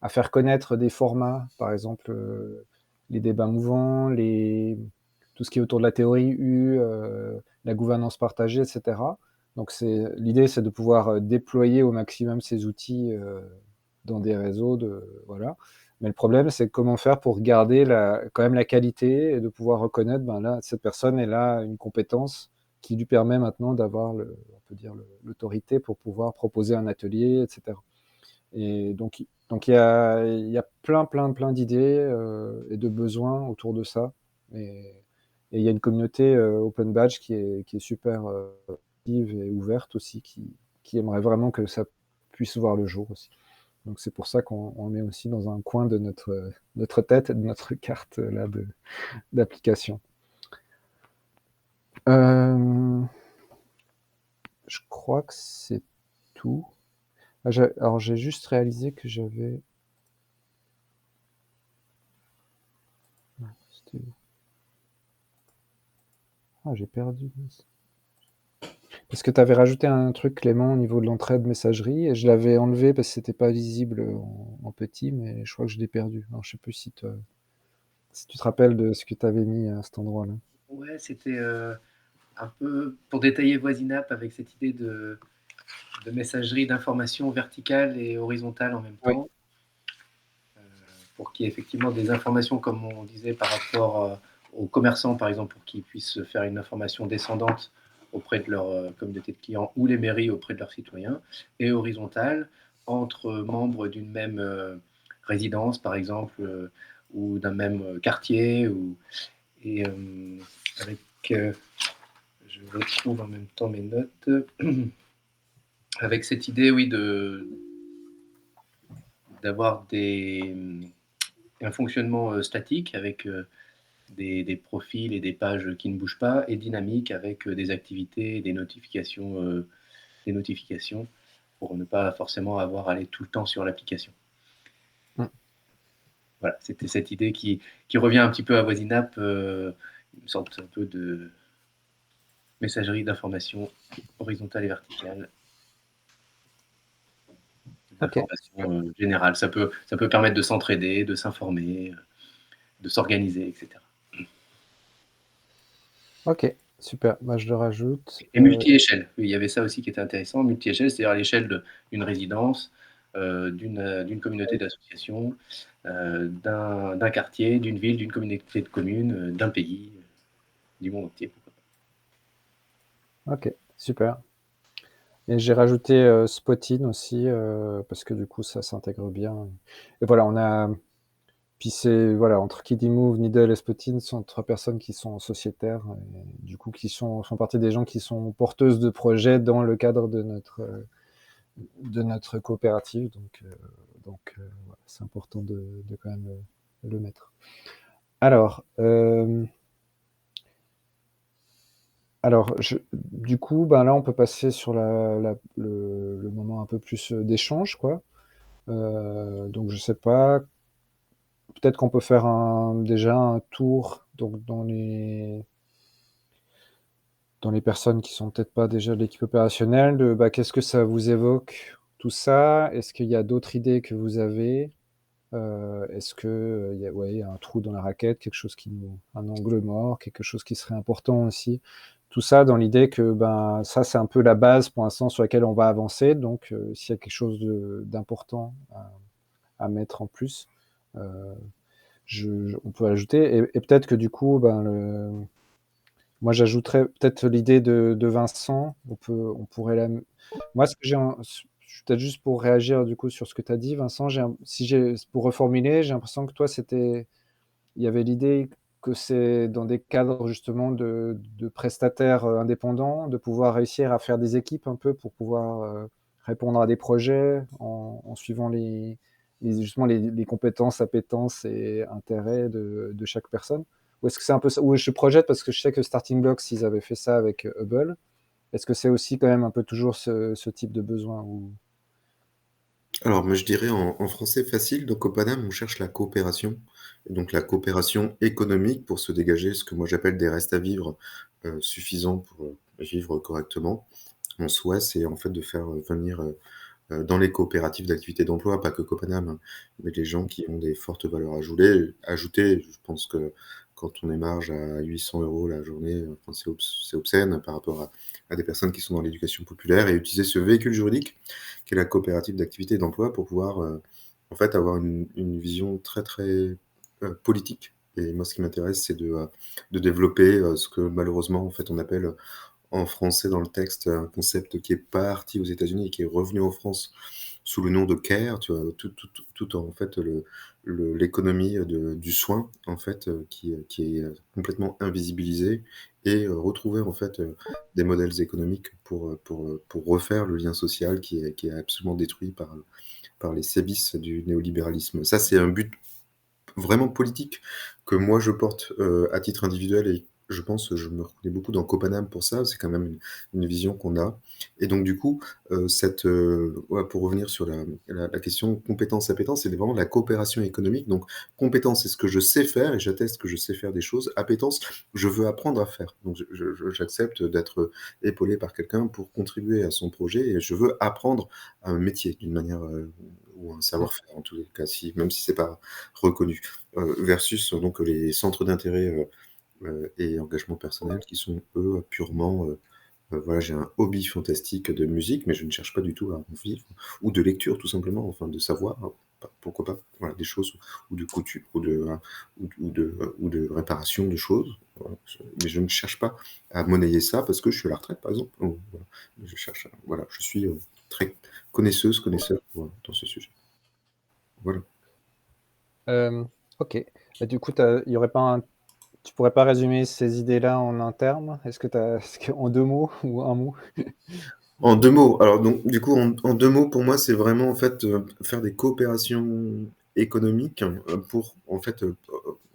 Speaker 2: faire connaître des formats, par exemple les débats mouvants, tout ce qui est autour de la théorie U, la gouvernance partagée, etc. Donc l'idée, c'est de pouvoir déployer au maximum ces outils dans des réseaux, voilà. Mais le problème, c'est comment faire pour garder quand même la qualité et de pouvoir reconnaître, là, cette personne, elle a une compétence qui lui permet maintenant d'avoir, on peut dire, l'autorité pour pouvoir proposer un atelier, etc. Et donc il y a plein d'idées et de besoins autour de ça. Et il y a une communauté Open Badge qui est super active et ouverte aussi, qui aimerait vraiment que ça puisse voir le jour aussi. Donc c'est pour ça qu'on met aussi dans un coin de notre tête et de notre carte là d'application. crois que c'est tout. Alors j'ai juste réalisé que j'avais... Non, c'était... Ah, j'ai perdu. Parce que tu avais rajouté un truc, Clément, au niveau de l'entraide messagerie, et je l'avais enlevé parce que c'était pas visible en petit, mais je crois que je l'ai perdu. Alors je sais plus si tu te rappelles de ce que tu avais mis à cet endroit-là.
Speaker 4: Ouais, c'était un peu pour détailler Voisinap avec cette idée de messagerie d'information verticale et horizontale en même
Speaker 2: Oui.
Speaker 4: temps, pour qu'il y ait effectivement des informations, comme on disait, par rapport aux commerçants, par exemple, pour qu'ils puissent faire une information descendante auprès de leur communauté de clients ou les mairies auprès de leurs citoyens, et horizontale entre membres d'une même résidence, par exemple, ou d'un même quartier, et avec... je retrouve en même temps mes notes, avec cette idée, oui, d'avoir un fonctionnement statique avec des profils et des pages qui ne bougent pas, et dynamique avec des activités, des notifications pour ne pas forcément avoir à aller tout le temps sur l'application. Voilà, c'était cette idée qui revient un petit peu à Voisinap, une sorte un peu de messagerie d'information horizontale et verticale. D'information générale. Ça peut permettre de s'entraider, de s'informer, de s'organiser, etc.
Speaker 2: Ok, super. Bah, je le rajoute.
Speaker 4: Et multi-échelle. Il y avait ça aussi qui était intéressant. Multi-échelle, c'est-à-dire à l'échelle d'une résidence, d'une communauté d'associations, d'un quartier, d'une ville, d'une communauté de communes, d'un pays, du monde entier.
Speaker 2: Ok, super. Et j'ai rajouté Spotting aussi, parce que du coup, ça s'intègre bien. Et voilà, on a... Puis c'est, voilà, entre Kidimove, Needle et Spotting sont 3 personnes qui sont sociétaires, et du coup, qui font partie des gens qui sont porteuses de projets dans le cadre de notre coopérative. Donc voilà, c'est important de quand même le mettre. Alors, du coup, ben là, on peut passer sur le moment un peu plus d'échange, quoi. Donc, je sais pas, peut-être qu'on peut faire déjà un tour donc, dans les personnes qui sont peut-être pas déjà de l'équipe opérationnelle, qu'est-ce que ça vous évoque, tout ça? Est-ce qu'il y a d'autres idées que vous avez? Est-ce qu'il y a un trou dans la raquette, un angle mort, quelque chose qui serait important aussi? Tout ça dans l'idée que ça, c'est un peu la base pour l'instant sur laquelle on va avancer. Donc, s'il y a quelque chose d'important à mettre en plus, on peut ajouter. Et peut-être que du coup, moi, j'ajouterais peut-être l'idée de Vincent. On pourrait Moi, ce que peut-être juste pour réagir du coup sur ce que tu as dit, Vincent, pour reformuler, j'ai l'impression que toi, il y avait l'idée que c'est dans des cadres justement de prestataires indépendants, de pouvoir réussir à faire des équipes un peu pour pouvoir répondre à des projets en suivant justement les compétences, appétences et intérêts de chaque personne. Ou est-ce que c'est un peu ça? Ou je projette parce que je sais que Starting Blocks, ils avaient fait ça avec Hubble. Est-ce que c'est aussi quand même un peu toujours ce type de besoin
Speaker 8: Alors, moi, je dirais en français facile, donc au Paname, on cherche la coopération, donc la coopération économique pour se dégager ce que moi j'appelle des restes à vivre suffisants pour vivre correctement. Mon souhait, c'est en fait de faire venir dans les coopératives d'activité d'emploi, pas que Copanam, hein, mais les gens qui ont des fortes valeurs ajoutées. Je pense que quand on est marge à 800 € la journée, enfin, c'est obscène par rapport à des personnes qui sont dans l'éducation populaire, et utiliser ce véhicule juridique qu'est la coopérative d'activité d'emploi pour pouvoir en fait avoir une vision très très politique. Et moi, ce qui m'intéresse, c'est de développer ce que malheureusement en fait on appelle en français dans le texte un concept qui est parti aux États-Unis et qui est revenu en France sous le nom de care, tu vois, tout en fait l'économie du soin en fait qui est complètement invisibilisée, et retrouver en fait des modèles économiques pour refaire le lien social qui est absolument détruit par les sévices du néolibéralisme. Ça, c'est un but vraiment politique que moi je porte à titre individuel, et je pense, je me reconnais beaucoup dans Copanam pour ça, c'est quand même une vision qu'on a et donc du coup, ouais, pour revenir sur la question compétence-appétence, c'est vraiment de la coopération économique. Donc compétence, c'est ce que je sais faire et j'atteste que je sais faire des choses. Appétence, je veux apprendre à faire. Donc j'accepte d'être épaulé par quelqu'un pour contribuer à son projet et je veux apprendre un métier d'une manière, ou un savoir-faire en tous les cas, même si c'est pas reconnu. Versus donc les centres d'intérêt, et engagement personnel qui sont eux purement, voilà, j'ai un hobby fantastique de musique, mais je ne cherche pas du tout à en vivre, ou de lecture tout simplement, enfin de savoir, pourquoi pas, voilà, des choses, ou de couture, ou de réparation de choses, voilà. Mais je ne cherche pas à monnayer ça parce que je suis à la retraite par exemple. Voilà. Je cherche, voilà, je suis très connaisseur, voilà, dans ce sujet. Voilà.
Speaker 2: Ok. Bah, du coup, il y aurait pas tu pourrais pas résumer ces idées-là en un terme? En 2 mots ou 1 mot?
Speaker 8: En 2 mots, alors donc du coup en 2 mots pour moi c'est vraiment en fait, faire des coopérations économiques, pour en fait,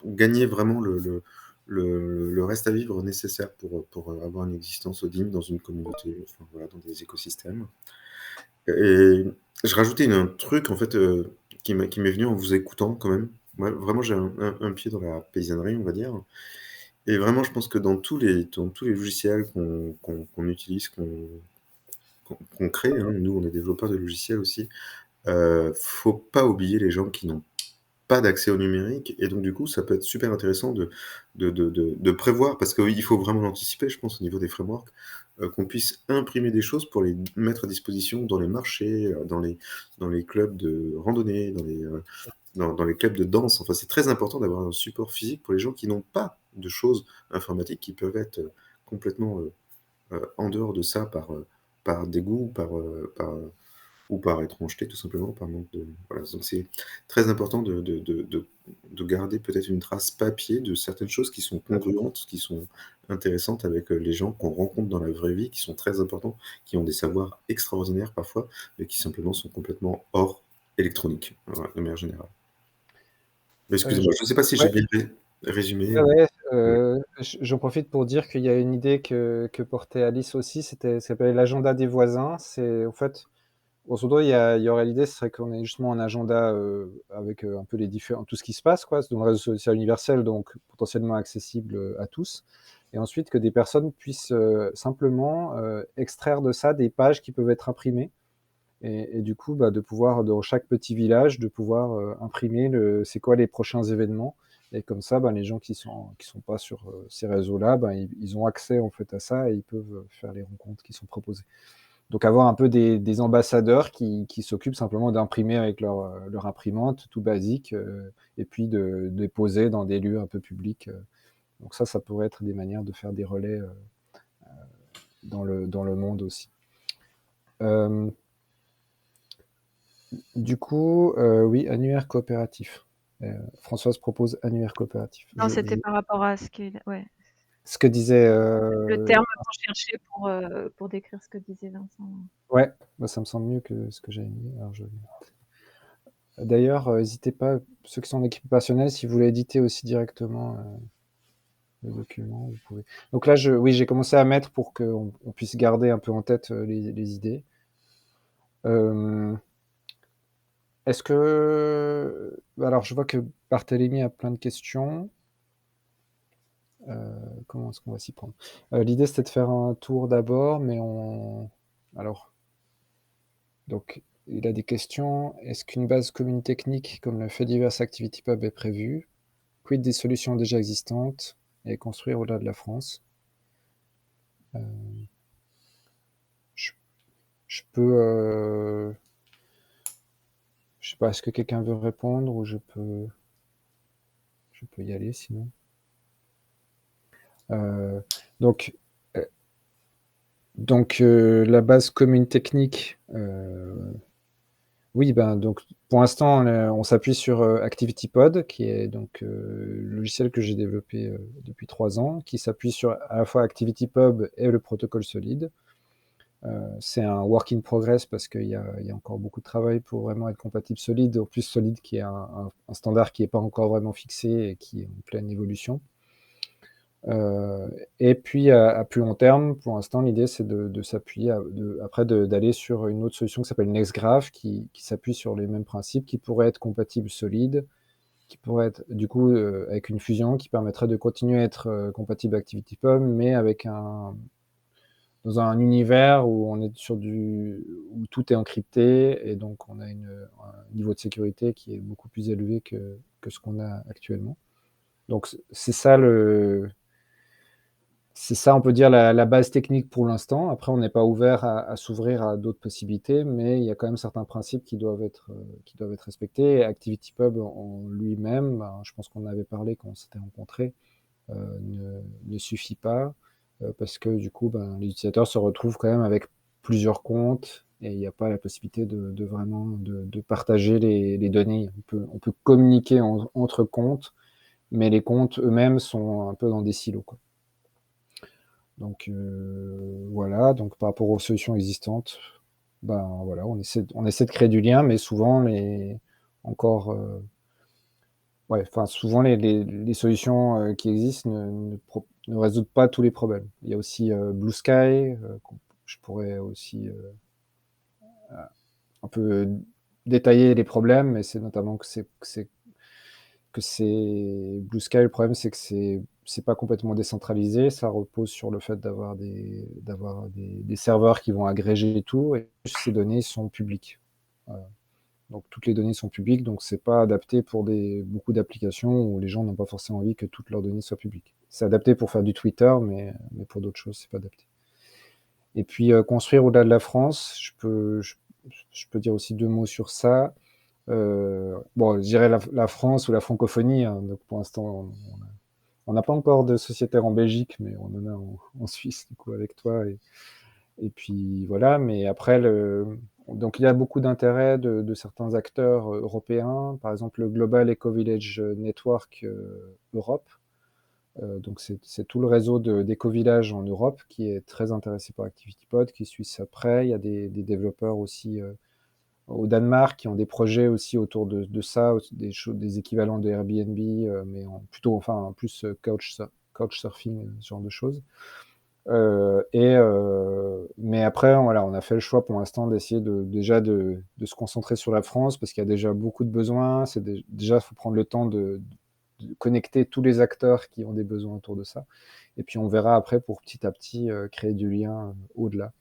Speaker 8: gagner vraiment le reste à vivre nécessaire pour avoir une existence digne dans une communauté, enfin voilà, dans des écosystèmes. Et je rajoutais un truc en fait, qui m'est venu en vous écoutant quand même. Ouais, vraiment j'ai un pied dans la paysannerie, on va dire et vraiment je pense que dans tous les logiciels qu'on utilise, qu'on crée, hein. Nous, on est développeurs de logiciels aussi. Faut pas oublier les gens qui n'ont pas d'accès au numérique et donc du coup, ça peut être super intéressant de prévoir parce que oui, il faut vraiment l'anticiper, je pense, au niveau des frameworks, qu'on puisse imprimer des choses pour les mettre à disposition dans les marchés, dans les clubs de randonnée, dans les clubs de danse. Enfin, c'est très important d'avoir un support physique pour les gens qui n'ont pas de choses informatiques, qui peuvent être, complètement, en dehors de ça par dégoût, ou par étrangeté, tout simplement, par manque de. Voilà, donc c'est très important de garder peut-être une trace papier de certaines choses qui sont congruentes, qui sont intéressantes avec les gens qu'on rencontre dans la vraie vie, qui sont très importants, qui ont des savoirs extraordinaires parfois, mais qui simplement sont complètement hors électronique, voilà, de manière générale. Excusez-moi, je ne sais pas si j'ai
Speaker 2: Ouais.
Speaker 8: bien résumé.
Speaker 2: Ouais,
Speaker 8: Ouais.
Speaker 2: j'en profite pour dire qu'il y a une idée que portait Alice aussi, ça s'appelait l'agenda des voisins. C'est en fait, grosso modo, il y aurait l'idée, ce serait qu'on ait justement un agenda avec un peu tout ce qui se passe, quoi, dans le réseau social universel, donc potentiellement accessible à tous. Et ensuite, que des personnes puissent simplement extraire de ça des pages qui peuvent être imprimées. Et du coup, bah, de pouvoir, dans chaque petit village, de pouvoir imprimer c'est quoi les prochains événements. Et comme ça, bah, les gens qui sont pas sur ces réseaux-là, bah, ils ont accès en fait à ça et ils peuvent faire les rencontres qui sont proposées. Donc avoir un peu des ambassadeurs qui s'occupent simplement d'imprimer avec leur imprimante, tout basique, et puis de déposer dans des lieux un peu publics. Donc ça pourrait être des manières de faire des relais dans le monde aussi. Du coup, oui, annuaire coopératif. Françoise propose annuaire coopératif.
Speaker 7: Non, c'était par rapport à ouais.
Speaker 2: Ce que disait.
Speaker 7: Le terme qu'on cherchait pour décrire ce que disait Vincent.
Speaker 2: Ouais, bah, ça me semble mieux que ce que j'avais mis. Alors, d'ailleurs, n'hésitez pas, ceux qui sont en équipe passionnelle, si vous voulez éditer aussi directement le document, vous pouvez. Donc là, oui, j'ai commencé à mettre pour qu'on puisse garder un peu en tête les idées. Est-ce que. Alors, je vois que Barthélémy a plein de questions. Comment est-ce qu'on va s'y prendre? L'idée, c'était de faire un tour d'abord, mais alors, donc, il a des questions. Est-ce qu'une base commune technique comme le Fediverse ActivityPub est prévue? Quid des solutions déjà existantes et construire au-delà de la France? Je peux. Je sais pas, est-ce que quelqu'un veut répondre ou je peux y aller sinon? Donc, la base commune technique, oui, ben, donc, pour l'instant, on s'appuie sur ActivityPod, qui est donc le logiciel que j'ai développé depuis 3 ans, qui s'appuie sur à la fois ActivityPub et le protocole Solid. C'est un work in progress parce qu'il y a encore beaucoup de travail pour vraiment être compatible Solid. En plus, Solid qui est un standard qui n'est pas encore vraiment fixé et qui est en pleine évolution. Et puis à plus long terme, pour l'instant, l'idée c'est de s'appuyer après d'aller sur une autre solution qui s'appelle NextGraph, qui s'appuie sur les mêmes principes, qui pourrait être compatible solide, qui pourrait être du coup avec une fusion qui permettrait de continuer à être compatible ActivityPub, mais avec dans un univers où on est où tout est encrypté, et donc on a un niveau de sécurité qui est beaucoup plus élevé que ce qu'on a actuellement. Donc c'est ça on peut dire, la base technique pour l'instant. Après, on n'est pas ouvert à s'ouvrir à d'autres possibilités, mais il y a quand même certains principes qui doivent être respectés. Et ActivityPub en lui-même, ben, je pense qu'on avait parlé quand on s'était rencontrés, ne suffit pas, parce que du coup, ben, les utilisateurs se retrouvent quand même avec plusieurs comptes, et il n'y a pas la possibilité de vraiment de partager les données. On peut communiquer entre comptes, mais les comptes eux-mêmes sont un peu dans des silos, quoi. Donc voilà, donc par rapport aux solutions existantes, ben voilà, on essaie de créer du lien, mais souvent souvent les solutions qui existent ne résolvent pas tous les problèmes. Il y a aussi Blue Sky, je pourrais aussi un peu détailler les problèmes, mais c'est notamment que Blue Sky, le problème c'est que c'est pas complètement décentralisé, ça repose sur le fait d'avoir des serveurs qui vont agréger tout, et ces données sont publiques. Donc toutes les données sont publiques, donc c'est pas adapté pour beaucoup d'applications où les gens n'ont pas forcément envie que toutes leurs données soient publiques. C'est adapté pour faire du Twitter, mais pour d'autres choses, c'est pas adapté. Et puis construire au-delà de la France, je peux dire aussi 2 mots sur ça. Bon, je dirais la France ou la francophonie, hein, donc pour l'instant, on n'a pas encore de sociétaire en Belgique, mais on en a en Suisse, du coup, avec toi. Et puis voilà, mais après, donc il y a beaucoup d'intérêt de certains acteurs européens, par exemple le Global Eco Village Network Europe. Donc c'est tout le réseau d'éco-villages en Europe qui est très intéressé par ActivityPod, qui suit ça près. Il y a des développeurs aussi au Danemark qui ont des projets aussi autour de ça, des équivalents de Airbnb, mais plus couchsurfing, ce genre de choses. Mais après, voilà, on a fait le choix pour l'instant d'essayer déjà de se concentrer sur la France, parce qu'il y a déjà beaucoup de besoins. Déjà, il faut prendre le temps de connecter tous les acteurs qui ont des besoins autour de ça. Et puis on verra après pour petit à petit créer du lien au-delà.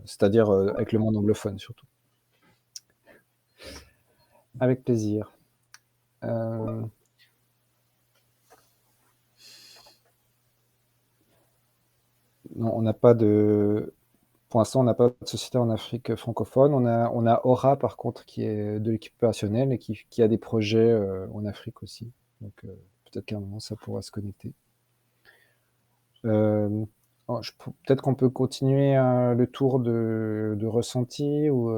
Speaker 2: C'est-à-dire avec le monde anglophone surtout. Avec plaisir. Non, on n'a pas pour l'instant, on n'a pas de société en Afrique francophone. On a Aura, par contre, qui est de l'équipe opérationnelle et qui a des projets en Afrique aussi. Donc peut-être qu'à un moment, ça pourra se connecter. Peut-être qu'on peut continuer le tour de ressenti ou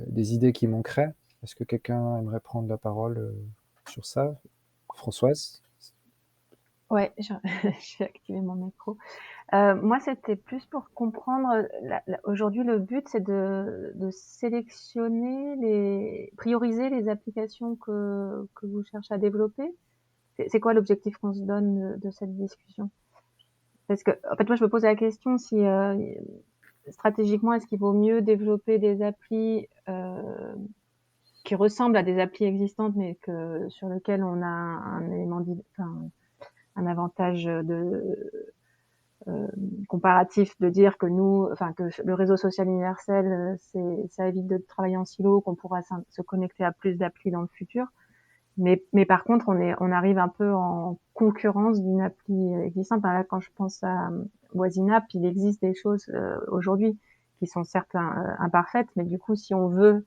Speaker 2: des idées qui manqueraient. Est-ce que quelqu'un aimerait prendre la parole sur ça? Françoise?
Speaker 7: Ouais, j'ai activé mon micro. Moi, c'était plus pour comprendre, aujourd'hui, le but, c'est de prioriser les applications que vous cherchez à développer. C'est quoi l'objectif qu'on se donne de cette discussion? Parce que, en fait, moi, je me pose la question si stratégiquement, est-ce qu'il vaut mieux développer des applis qui ressemblent à des applis existantes, mais sur lesquelles on a un avantage comparatif, de dire que que le réseau social universel, ça évite de travailler en silo, qu'on pourra se connecter à plus d'applis dans le futur. Mais par contre, on arrive un peu en concurrence d'une appli existante. Là, quand je pense à Voisinap, il existe des choses aujourd'hui qui sont certes imparfaites, mais du coup, si on veut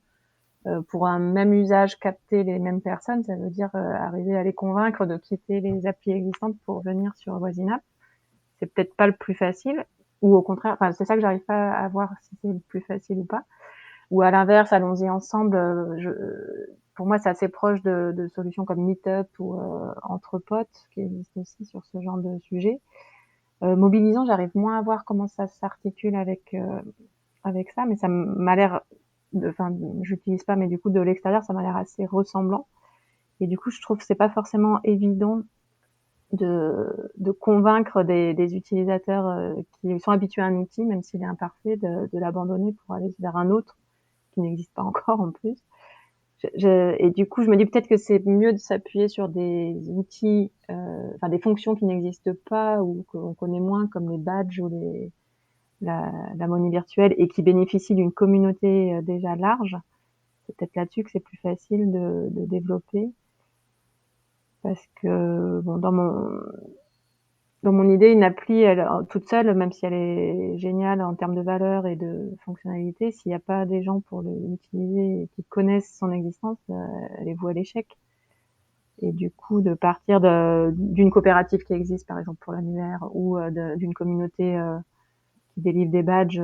Speaker 7: pour un même usage capter les mêmes personnes, ça veut dire arriver à les convaincre de quitter les applis existantes pour venir sur Voisinap. C'est peut-être pas le plus facile, ou au contraire, c'est ça que j'arrive pas à voir si c'est le plus facile ou pas. Ou à l'inverse, allons-y ensemble. Pour moi, c'est assez proche de solutions comme Meetup ou Entre Potes, qui existent aussi sur ce genre de sujet. Mobilisant, j'arrive moins à voir comment ça s'articule avec ça, mais ça m'a l'air, j'utilise pas, mais du coup de l'extérieur, ça m'a l'air assez ressemblant. Et du coup, je trouve que c'est pas forcément évident de convaincre des utilisateurs qui sont habitués à un outil, même s'il est imparfait, de l'abandonner pour aller vers un autre qui n'existe pas encore en plus. Et du coup, je me dis peut-être que c'est mieux de s'appuyer sur des outils, enfin des fonctions qui n'existent pas ou qu'on connaît moins, comme les badges ou la monnaie virtuelle, et qui bénéficient d'une communauté déjà large. C'est peut-être là-dessus que c'est plus facile de développer. Parce que bon, dans mon idée, une appli, toute seule, même si elle est géniale en termes de valeur et de fonctionnalité, s'il n'y a pas des gens pour l'utiliser et qui connaissent son existence, elle est vouée à l'échec. Et du coup, de partir d'une coopérative qui existe, par exemple pour l'annuaire, ou d'une communauté qui délivre des badges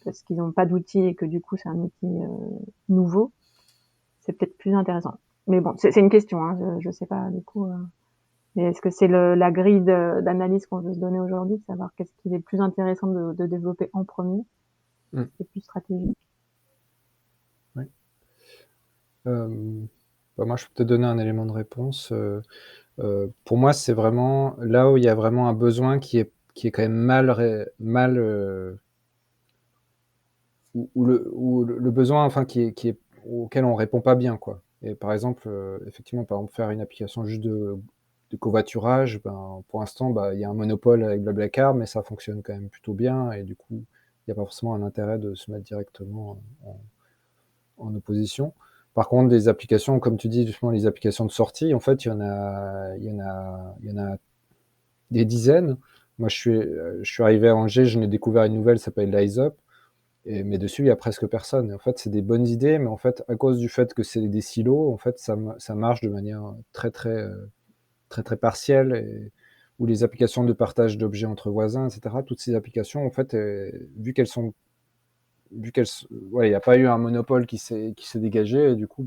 Speaker 7: parce qu'ils n'ont pas d'outils et que du coup c'est un outil nouveau, c'est peut-être plus intéressant. Mais bon, c'est une question, hein, je sais pas du coup. Mais est-ce que c'est la grille d'analyse qu'on veut se donner aujourd'hui, de savoir qu'est-ce qu'il est plus intéressant de développer en premier? C'est plus stratégique.
Speaker 2: Oui. Moi, je peux te donner un élément de réponse. Pour moi, c'est vraiment là où il y a vraiment un besoin qui est quand même mal ou le besoin, enfin, qui est auquel on répond pas bien, quoi. Et par exemple, effectivement, faire une application juste de covoiturage, ben, pour l'instant, il y a un monopole avec BlaBlaCar, mais ça fonctionne quand même plutôt bien, et du coup, il y a pas forcément un intérêt de se mettre directement en opposition. Par contre, des applications, comme tu dis, justement, les applications de sortie, en fait, il y en a des dizaines. Moi, je suis arrivé à Angers, j'en ai découvert une nouvelle, ça s'appelle l'EyeSup, mais dessus, il y a presque personne. Et en fait, c'est des bonnes idées, mais en fait, à cause du fait que c'est des silos, en fait, ça marche de manière très partielle, ou les applications de partage d'objets entre voisins, etc. Toutes ces applications, en fait, vu qu'elles il n'y a pas eu un monopole qui s'est dégagé, et du coup,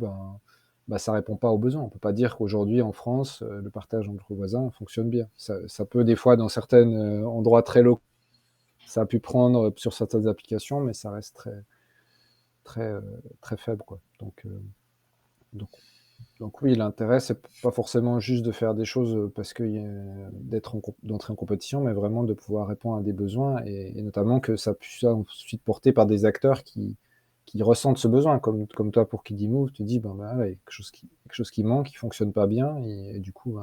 Speaker 2: ça répond pas aux besoins. On peut pas dire qu'aujourd'hui, en France, le partage entre voisins fonctionne bien. Ça peut, des fois, dans certains endroits très locaux, ça a pu prendre sur certaines applications, mais ça reste très faible, quoi. Donc oui, l'intérêt, c'est pas forcément juste de faire des choses parce que d'entrer en compétition, mais vraiment de pouvoir répondre à des besoins, et notamment que ça puisse ensuite porter par des acteurs qui ressentent ce besoin, comme toi pour KidiMove, tu dis, il y a quelque chose qui manque, qui fonctionne pas bien, et du coup,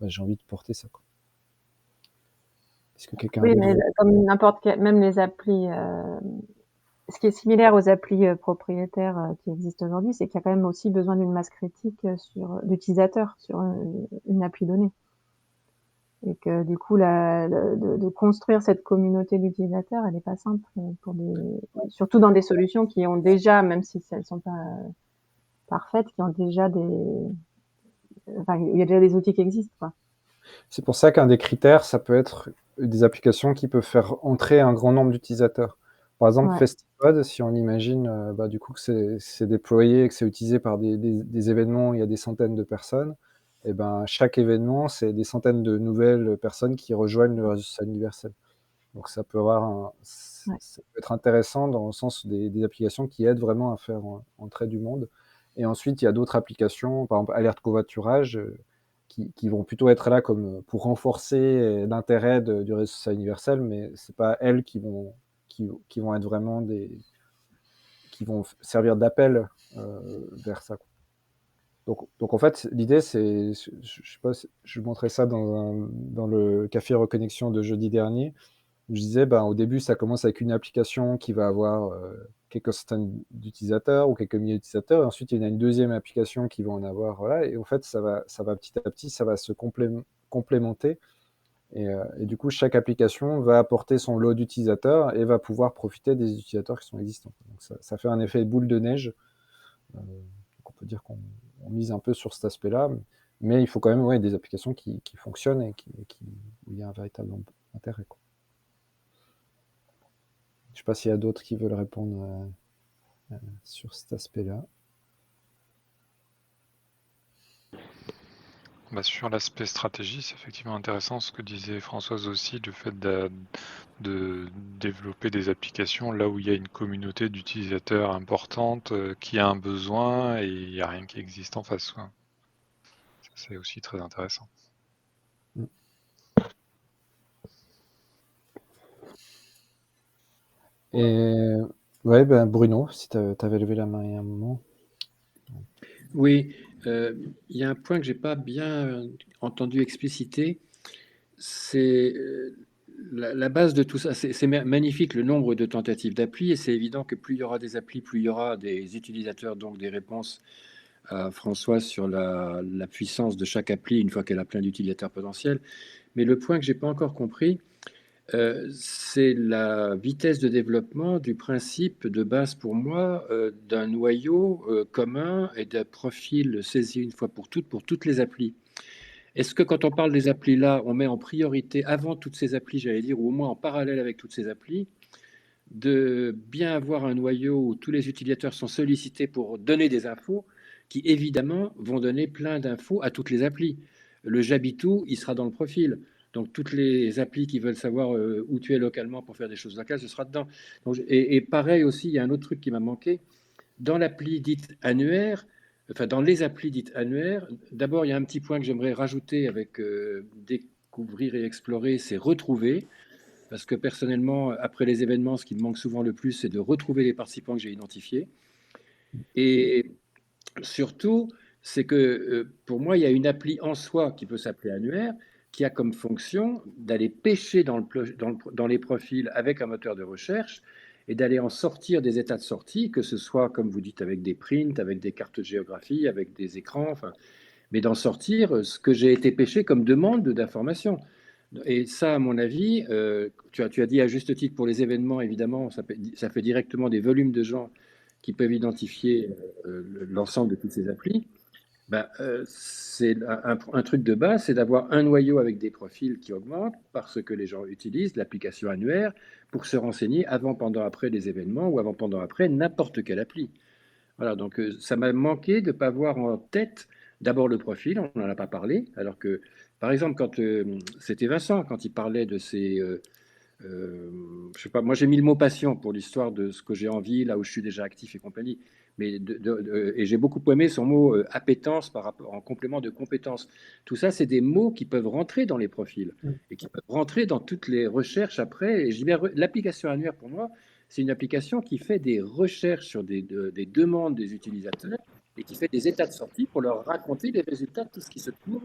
Speaker 2: j'ai envie de porter ça, quoi. Est-ce que quelqu'un
Speaker 7: Oui,
Speaker 2: d'autre
Speaker 7: mais comme n'importe quel, même les applis, ce qui est similaire aux applis propriétaires qui existent aujourd'hui, c'est qu'il y a quand même aussi besoin d'une masse critique d'utilisateurs sur une appli donnée. Et que du coup, de construire cette communauté d'utilisateurs, elle n'est pas simple, surtout dans des solutions qui ont déjà, même si elles ne sont pas parfaites, qui ont déjà il y a déjà des outils qui existent, quoi.
Speaker 2: C'est pour ça qu'un des critères, ça peut être des applications qui peuvent faire entrer un grand nombre d'utilisateurs. Par exemple,
Speaker 7: Ouais.
Speaker 2: Festipod, si on imagine du coup que c'est déployé et que c'est utilisé par des événements où il y a des centaines de personnes, et chaque événement, c'est des centaines de nouvelles personnes qui rejoignent le réseau social universel. Donc ça peut ça peut être intéressant dans le sens des applications qui aident vraiment à faire entrer du monde. Et ensuite, il y a d'autres applications, par exemple Alerte Covoiturage, qui vont plutôt être là comme pour renforcer l'intérêt du réseau social universel, mais c'est pas elles qui vont être vraiment qui vont servir d'appel vers ça, quoi. Donc en fait, l'idée, c'est, je sais pas, je montrais ça dans le café reconnexion de jeudi dernier, où je disais, au début, ça commence avec une application qui va avoir quelques centaines d'utilisateurs ou quelques milliers d'utilisateurs, et ensuite il y en a une deuxième application qui va en avoir, voilà, et en fait, ça va petit à petit, ça va se complémenter, et du coup, chaque application va apporter son lot d'utilisateurs et va pouvoir profiter des utilisateurs qui sont existants. Donc ça fait un effet boule de neige. Donc on peut dire qu'on mise un peu sur cet aspect-là, mais il faut quand même des applications qui fonctionnent et où il y a un véritable intérêt, quoi. Je ne sais pas s'il y a d'autres qui veulent répondre sur cet aspect-là.
Speaker 5: Sur l'aspect stratégie, c'est effectivement intéressant ce que disait Françoise aussi, le fait de développer des applications là où il y a une communauté d'utilisateurs importante qui a un besoin et il n'y a rien qui existe en face, quoi. Ça, c'est aussi très intéressant.
Speaker 2: Et ouais, ben Bruno, si tu avais levé la main il y a un moment.
Speaker 1: Oui, il y a un point que j'ai pas bien entendu expliciter, c'est la base de tout ça. C'est magnifique le nombre de tentatives d'appli, et c'est évident que plus il y aura des applis, plus il y aura des utilisateurs, donc des réponses à Françoise sur la puissance de chaque appli une fois qu'elle a plein d'utilisateurs potentiels. Mais le point que j'ai pas encore compris, c'est la vitesse de développement du principe de base pour moi d'un noyau commun et d'un profil saisi une fois pour toutes les applis. Est-ce que quand on parle des applis là, on met en priorité avant toutes ces applis, j'allais dire, ou au moins en parallèle avec toutes ces applis, de bien avoir un noyau où tous les utilisateurs sont sollicités pour donner des infos qui évidemment vont donner plein d'infos à toutes les applis. Le Jabitou, il sera dans le profil. Donc toutes les applis qui veulent savoir où tu es localement pour faire des choses locales, ce sera dedans. Donc, et pareil aussi, il y a un autre truc qui m'a manqué. Dans l'appli dite annuaire, enfin dans les applis dites annuaires, d'abord il y a un petit point que j'aimerais rajouter avec découvrir et explorer, c'est retrouver. Parce que personnellement, après les événements, ce qui me manque souvent le plus, c'est de retrouver les participants que j'ai identifiés. Et surtout, c'est que pour moi, il y a une appli en soi qui peut s'appeler annuaire, qui a comme fonction d'aller pêcher dans les profils avec un moteur de recherche et d'aller en sortir des états de sortie, que ce soit, comme vous dites, avec des prints, avec des cartes de géographie, avec des écrans, enfin, mais d'en sortir ce que j'ai été pêché comme demande d'information. Et ça, à mon avis, tu as dit à juste titre pour les événements, évidemment, ça fait directement des volumes de gens qui peuvent identifier l'ensemble de toutes ces applis. Ben, c'est un truc de base, c'est d'avoir un noyau avec des profils qui augmentent parce que les gens utilisent l'application annuaire pour se renseigner avant, pendant, après les événements ou avant, pendant, après n'importe quelle appli. Voilà, donc ça m'a manqué de ne pas avoir en tête d'abord le profil, on n'en a pas parlé, alors que, par exemple, quand c'était Vincent, quand il parlait de ces... je sais pas, moi j'ai mis le mot passion pour l'histoire de ce que j'ai envie, là où je suis déjà actif et compagnie, mais et j'ai beaucoup aimé son mot appétence par rapport, en complément de compétence. Tout ça, c'est des mots qui peuvent rentrer dans les profils et qui peuvent rentrer dans toutes les recherches après. Et je dis bien, l'application annuaire, pour moi, c'est une application qui fait des recherches sur des demandes des utilisateurs et qui fait des états de sortie pour leur raconter les résultats de tout ce qui se trouve.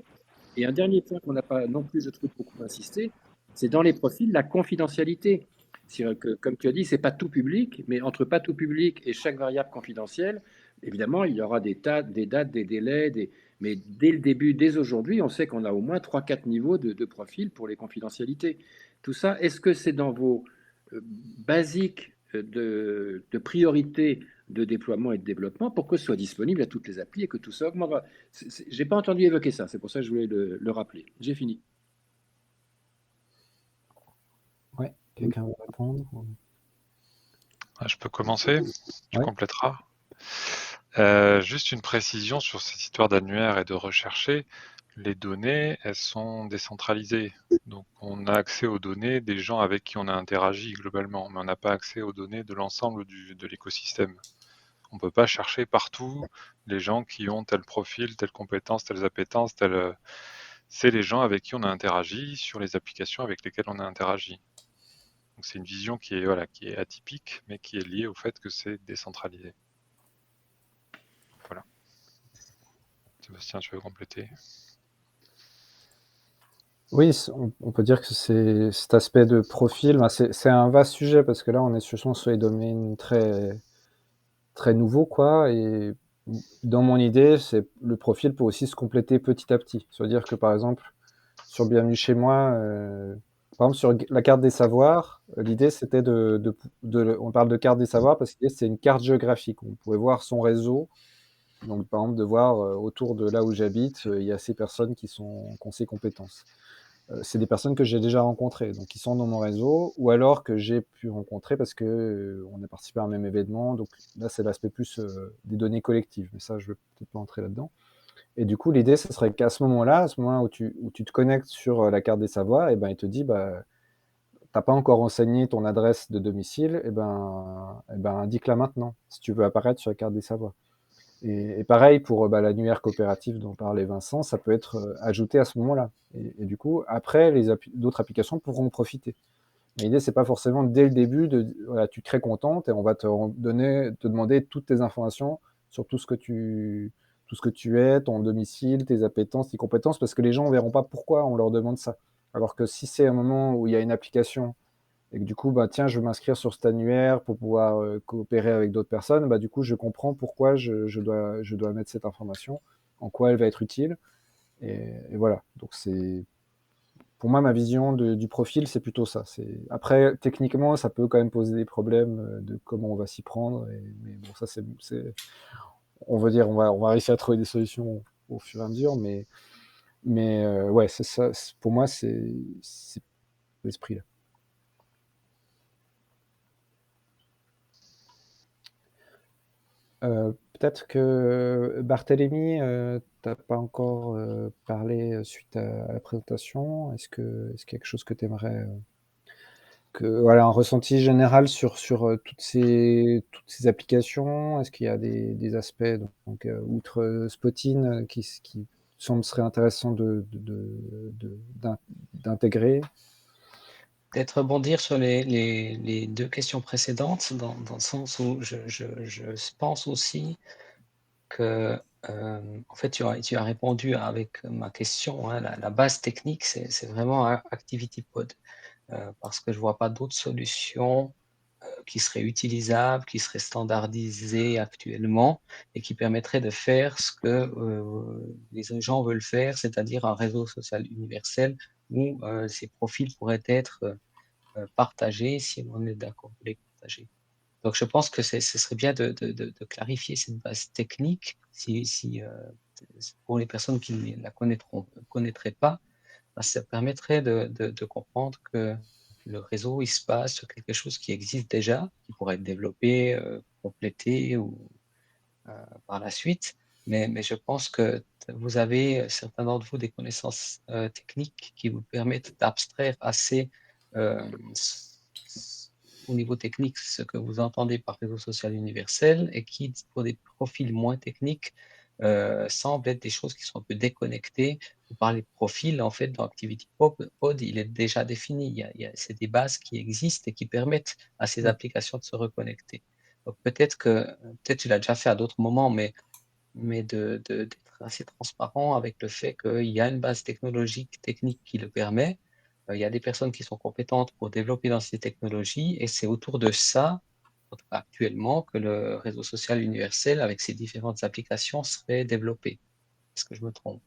Speaker 1: Et un dernier point qu'on n'a pas non plus, je trouve, beaucoup insisté, c'est dans les profils la confidentialité. C'est-à-dire que, comme tu as dit, c'est pas tout public, mais entre pas tout public et chaque variable confidentielle, évidemment, il y aura des dates, des délais, mais dès le début, dès aujourd'hui, on sait qu'on a au moins 3-4 niveaux de profil pour les confidentialités. Tout ça, est-ce que c'est dans vos basiques de priorité de déploiement et de développement pour que ce soit disponible à toutes les applis et que tout ça augmente? J'ai pas entendu évoquer ça, c'est pour ça que je voulais le rappeler. J'ai fini.
Speaker 2: Ouais, quelqu'un veut répondre?
Speaker 5: Je peux commencer, tu
Speaker 2: Ouais.
Speaker 5: compléteras. Juste une précision sur cette histoire d'annuaire et de rechercher. Les données, elles sont décentralisées. Donc, on a accès aux données des gens avec qui on a interagi globalement, mais on n'a pas accès aux données de l'ensemble de l'écosystème. On ne peut pas chercher partout les gens qui ont tel profil, telle compétence, telles appétences, c'est les gens avec qui on a interagi sur les applications avec lesquelles on a interagi. Donc, c'est une vision qui est atypique, mais qui est liée au fait que c'est décentralisé. Voilà. Sébastien, tu veux compléter?
Speaker 2: Oui, on peut dire que c'est cet aspect de profil, c'est un vaste sujet parce que là, on est sur les domaines très, très nouveaux, quoi. Et dans mon idée, le profil peut aussi se compléter petit à petit. C'est-à-dire que, par exemple, sur Bienvenue chez moi, par exemple, sur la carte des savoirs, l'idée, c'était on parle de carte des savoirs parce que l'idée, c'est une carte géographique. On pourrait voir son réseau. Donc, par exemple, de voir autour de là où j'habite, il y a ces personnes qui ont ces compétences. C'est des personnes que j'ai déjà rencontrées, donc qui sont dans mon réseau, ou alors que j'ai pu rencontrer parce que on a participé à un même événement. Donc là, c'est l'aspect plus des données collectives, mais ça, je ne vais peut-être pas entrer là-dedans. Et du coup, l'idée, ce serait qu'à ce moment-là où tu te connectes sur la carte des savoirs, et ben, il te dit, bah, t'as pas encore renseigné ton adresse de domicile, et ben, indique-la maintenant, si tu veux apparaître sur la carte des savoirs. Et pareil pour l'annuaire coopératif dont parlait Vincent, ça peut être ajouté à ce moment-là. Et du coup, après, d'autres applications pourront en profiter. L'idée, c'est pas forcément dès le début voilà, tu crées ton compte et on va te demander toutes tes informations sur tout ce que tu es, ton domicile, tes appétences, tes compétences, parce que les gens ne verront pas pourquoi on leur demande ça. Alors que si c'est un moment où il y a une application et que du coup, bah, tiens, je veux m'inscrire sur cet annuaire pour pouvoir coopérer avec d'autres personnes, bah, du coup, je comprends pourquoi je dois mettre cette information, en quoi elle va être utile. Et voilà. Donc, pour moi, ma vision du profil, c'est plutôt ça. Après, techniquement, ça peut quand même poser des problèmes de comment on va s'y prendre. Mais bon, ça, on veut dire, on va réussir à trouver des solutions au fur et à mesure. Mais ouais, c'est ça. Pour moi, c'est l'esprit là. Peut-être que Barthélemy, tu n'as pas encore parlé suite à la présentation. Est-ce qu'il y a quelque chose que tu aimerais voilà, un ressenti général sur toutes ces applications? Est-ce qu'il y a des aspects donc outre Spotting qui serait intéressant d'intégrer?
Speaker 6: Peut-être rebondir sur les deux questions précédentes, dans le sens où je pense aussi que, en fait, tu as répondu avec ma question, hein. La base technique, c'est vraiment ActivityPod, parce que je vois pas d'autres solutions qui seraient utilisables, qui seraient standardisées actuellement et qui permettraient de faire ce que les gens veulent faire, c'est-à-dire un réseau social universel où ces profils pourraient être partagés si on est d'accord pour les partager. Donc je pense que ce serait bien de clarifier cette base technique si pour les personnes qui ne la connaîtraient pas, bah, ça permettrait de comprendre que le réseau, il se base sur quelque chose qui existe déjà, qui pourrait être développé, complété ou par la suite. Mais je pense que vous avez, certains d'entre vous, des connaissances techniques qui vous permettent d'abstraire assez au niveau technique ce que vous entendez par réseau social universel et qui, pour des profils moins techniques, semblent être des choses qui sont un peu déconnectées. Vous parlez de profil, en fait, dans ActivityPod, il est déjà défini. C'est des bases qui existent et qui permettent à ces applications de se reconnecter. Donc peut-être tu l'as déjà fait à d'autres moments, mais d'être assez transparent avec le fait qu'il y a une base technologique, technique qui le permet. Il y a des personnes qui sont compétentes pour développer dans ces technologies et c'est autour de ça, en tout cas actuellement, que le réseau social universel avec ses différentes applications serait développé. Est-ce que je me trompe?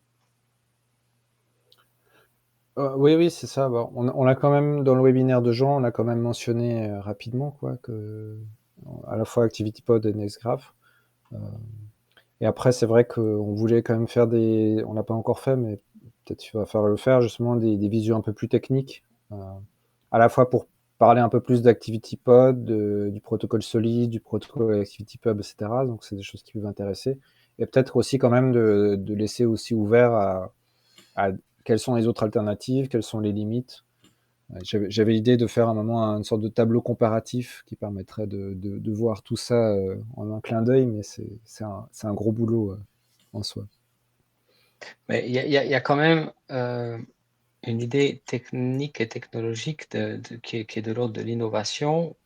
Speaker 2: Oui, oui, c'est ça. Bon, on l'a quand même dans le webinaire de Jean, on l'a quand même mentionné rapidement, quoi, que à la fois ActivityPod et Nextgraph. Et après, c'est vrai qu'on voulait quand même faire on l'a pas encore fait, mais peut-être tu vas falloir le faire, justement, des visuels un peu plus techniques, à la fois pour parler un peu plus d'ActivityPod, du protocole solide, du protocole ActivityPub, etc. Donc, c'est des choses qui peuvent intéresser. Et peut-être aussi quand même de laisser aussi ouvert à quelles sont les autres alternatives, quelles sont les limites. J'avais l'idée de faire à un moment une sorte de tableau comparatif qui permettrait de voir tout ça en un clin d'œil, mais c'est un gros boulot en soi.
Speaker 6: Mais il y a quand même une idée technique et technologique qui est de l'ordre de l'innovation,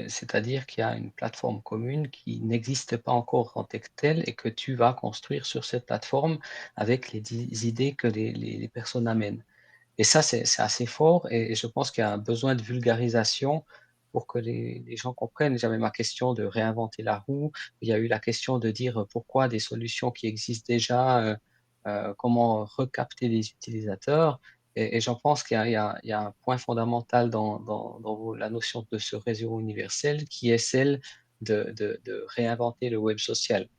Speaker 6: c'est-à-dire qu'il y a une plateforme commune qui n'existe pas encore en tant que telle et que tu vas construire sur cette plateforme avec les idées que les personnes amènent. Et ça, c'est assez fort et je pense qu'il y a un besoin de vulgarisation pour que les gens comprennent. J'avais ma question de réinventer la roue. Il y a eu la question de dire pourquoi des solutions qui existent déjà, comment recapter les utilisateurs. Et j'en pense qu'il y a un point fondamental dans la notion de ce réseau universel qui est celle de réinventer le web social.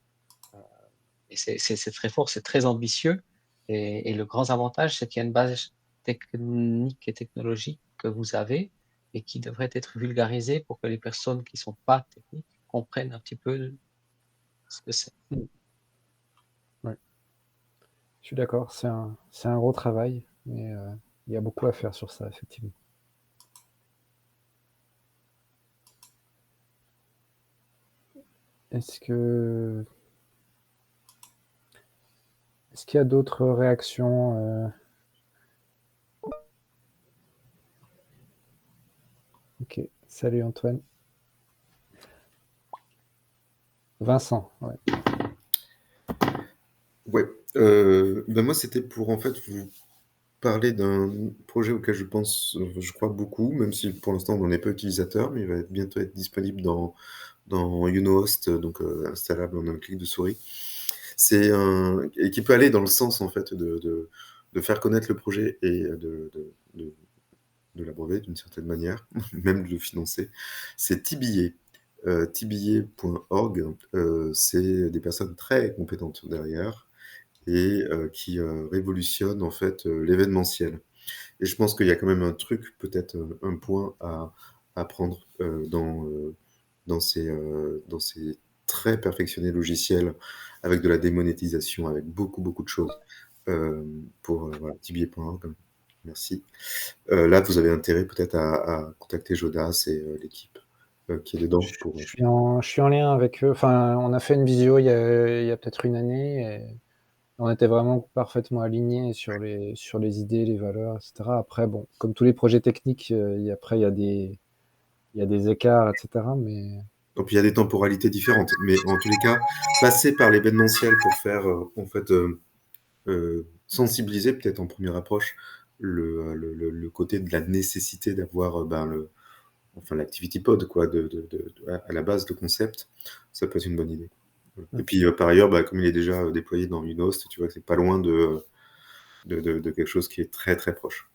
Speaker 6: Et c'est très fort, c'est très ambitieux. Et le grand avantage, c'est qu'il y a une base technique et technologique que vous avez et qui devrait être vulgarisée pour que les personnes qui ne sont pas techniques comprennent un petit peu ce que c'est.
Speaker 2: Ouais. Je suis d'accord, c'est un gros travail, mais il y a beaucoup à faire sur ça, effectivement. Est-ce qu'il y a d'autres réactions Ok, salut Antoine. Vincent, ouais.
Speaker 8: Ouais. Ben moi, c'était pour en fait vous parler d'un projet auquel je pense, je crois beaucoup, même si pour l'instant on n'en est pas utilisateur, mais il va bientôt être disponible dans Unohost, donc installable en un clic de souris. Et qui peut aller dans le sens en fait de faire connaître le projet et de l'abreuver d'une certaine manière, même de le financer. C'est Tibillet. Tibillet.org, c'est des personnes très compétentes derrière et qui révolutionnent en fait l'événementiel. Et je pense qu'il y a quand même un truc, peut-être un point à prendre dans ces très perfectionnés logiciels avec de la démonétisation, avec beaucoup, beaucoup de choses. Pour voilà, Tibillet.org. Merci. Là, vous avez intérêt peut-être à contacter Jodas et l'équipe qui est dedans.
Speaker 2: Je suis en lien avec eux. Enfin, on a fait une visio il y a peut-être une année. Et on était vraiment parfaitement alignés sur les idées, les valeurs, etc. Après, bon, comme tous les projets techniques, après, il y a des écarts, etc. Mais...
Speaker 8: Donc, il y a des temporalités différentes. Mais en tous les cas, passer par l'événementiel pour faire, en fait, sensibiliser peut-être en première approche le côté de la nécessité d'avoir l'activity pod, quoi, à la base, le concept, ça peut être une bonne idée. Et puis, par ailleurs, comme il est déjà déployé dans Unost, tu vois que c'est pas loin de quelque chose qui est très, très proche.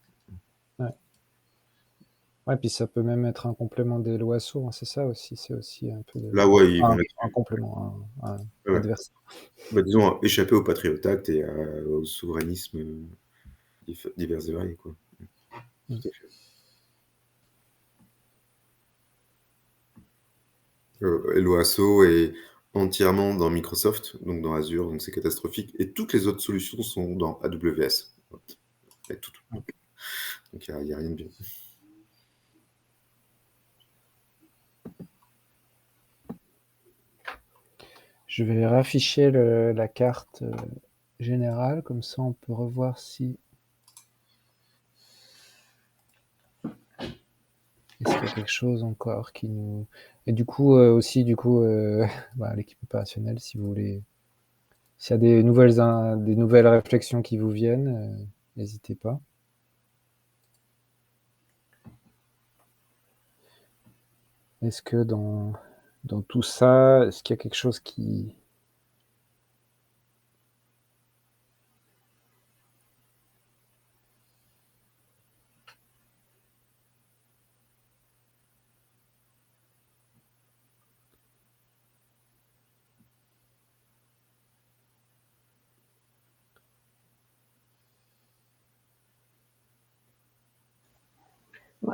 Speaker 2: Ouais, puis ça peut même être un complément des lois sourds, hein, c'est ça aussi, c'est aussi un peu
Speaker 8: Là, ouais, ils vont
Speaker 2: un complément, un
Speaker 8: ouais.
Speaker 2: adversaire.
Speaker 8: Disons, échapper au Patriot Act et au souverainisme divers et variés, quoi. Tout à fait. L'OASO est entièrement dans Microsoft, donc dans Azure, donc c'est catastrophique. Et toutes les autres solutions sont dans AWS. Toutes. Donc il n'y a rien de bien.
Speaker 2: Je vais rafficher la carte générale, comme ça on peut revoir si... Est-ce qu'il y a quelque chose encore qui nous... Et du coup, aussi, l'équipe opérationnelle, si vous voulez... S'il y a des nouvelles réflexions qui vous viennent, n'hésitez pas. Est-ce que dans tout ça, est-ce qu'il y a quelque chose qui...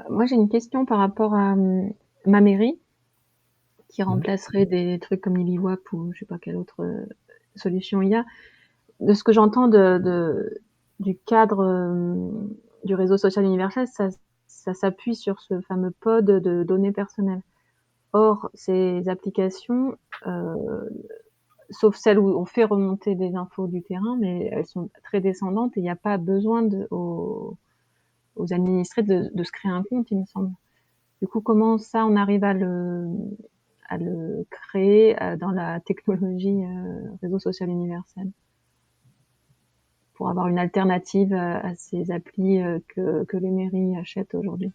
Speaker 7: Moi, j'ai une question par rapport à ma mairie, qui remplacerait des trucs comme Liliwap ou je sais pas quelle autre solution il y a. De ce que j'entends du cadre du réseau social universel, ça s'appuie sur ce fameux pod de données personnelles. Or, ces applications, sauf celles où on fait remonter des infos du terrain, mais elles sont très descendantes et il n'y a pas besoin aux administrés de se créer un compte, il me semble. Du coup, comment ça, on arrive à le créer dans la technologie réseau social universel pour avoir une alternative à ces applis que les mairies achètent aujourd'hui.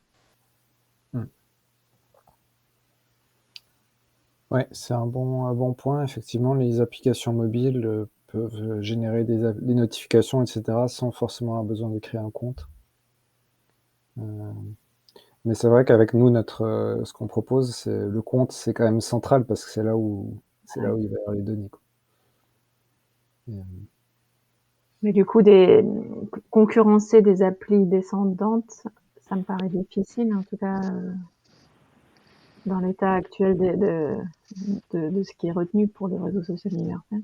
Speaker 2: Ouais, c'est un bon point. Effectivement, les applications mobiles peuvent générer des notifications, etc., sans forcément avoir besoin de créer un compte. Mais c'est vrai qu'avec nous, ce qu'on propose, c'est le compte, c'est quand même central parce que c'est là où il va y avoir les données, quoi.
Speaker 7: Mais du coup, concurrencer des applis descendantes, ça me paraît difficile, en tout cas dans l'état actuel de ce qui est retenu pour le réseau social universel.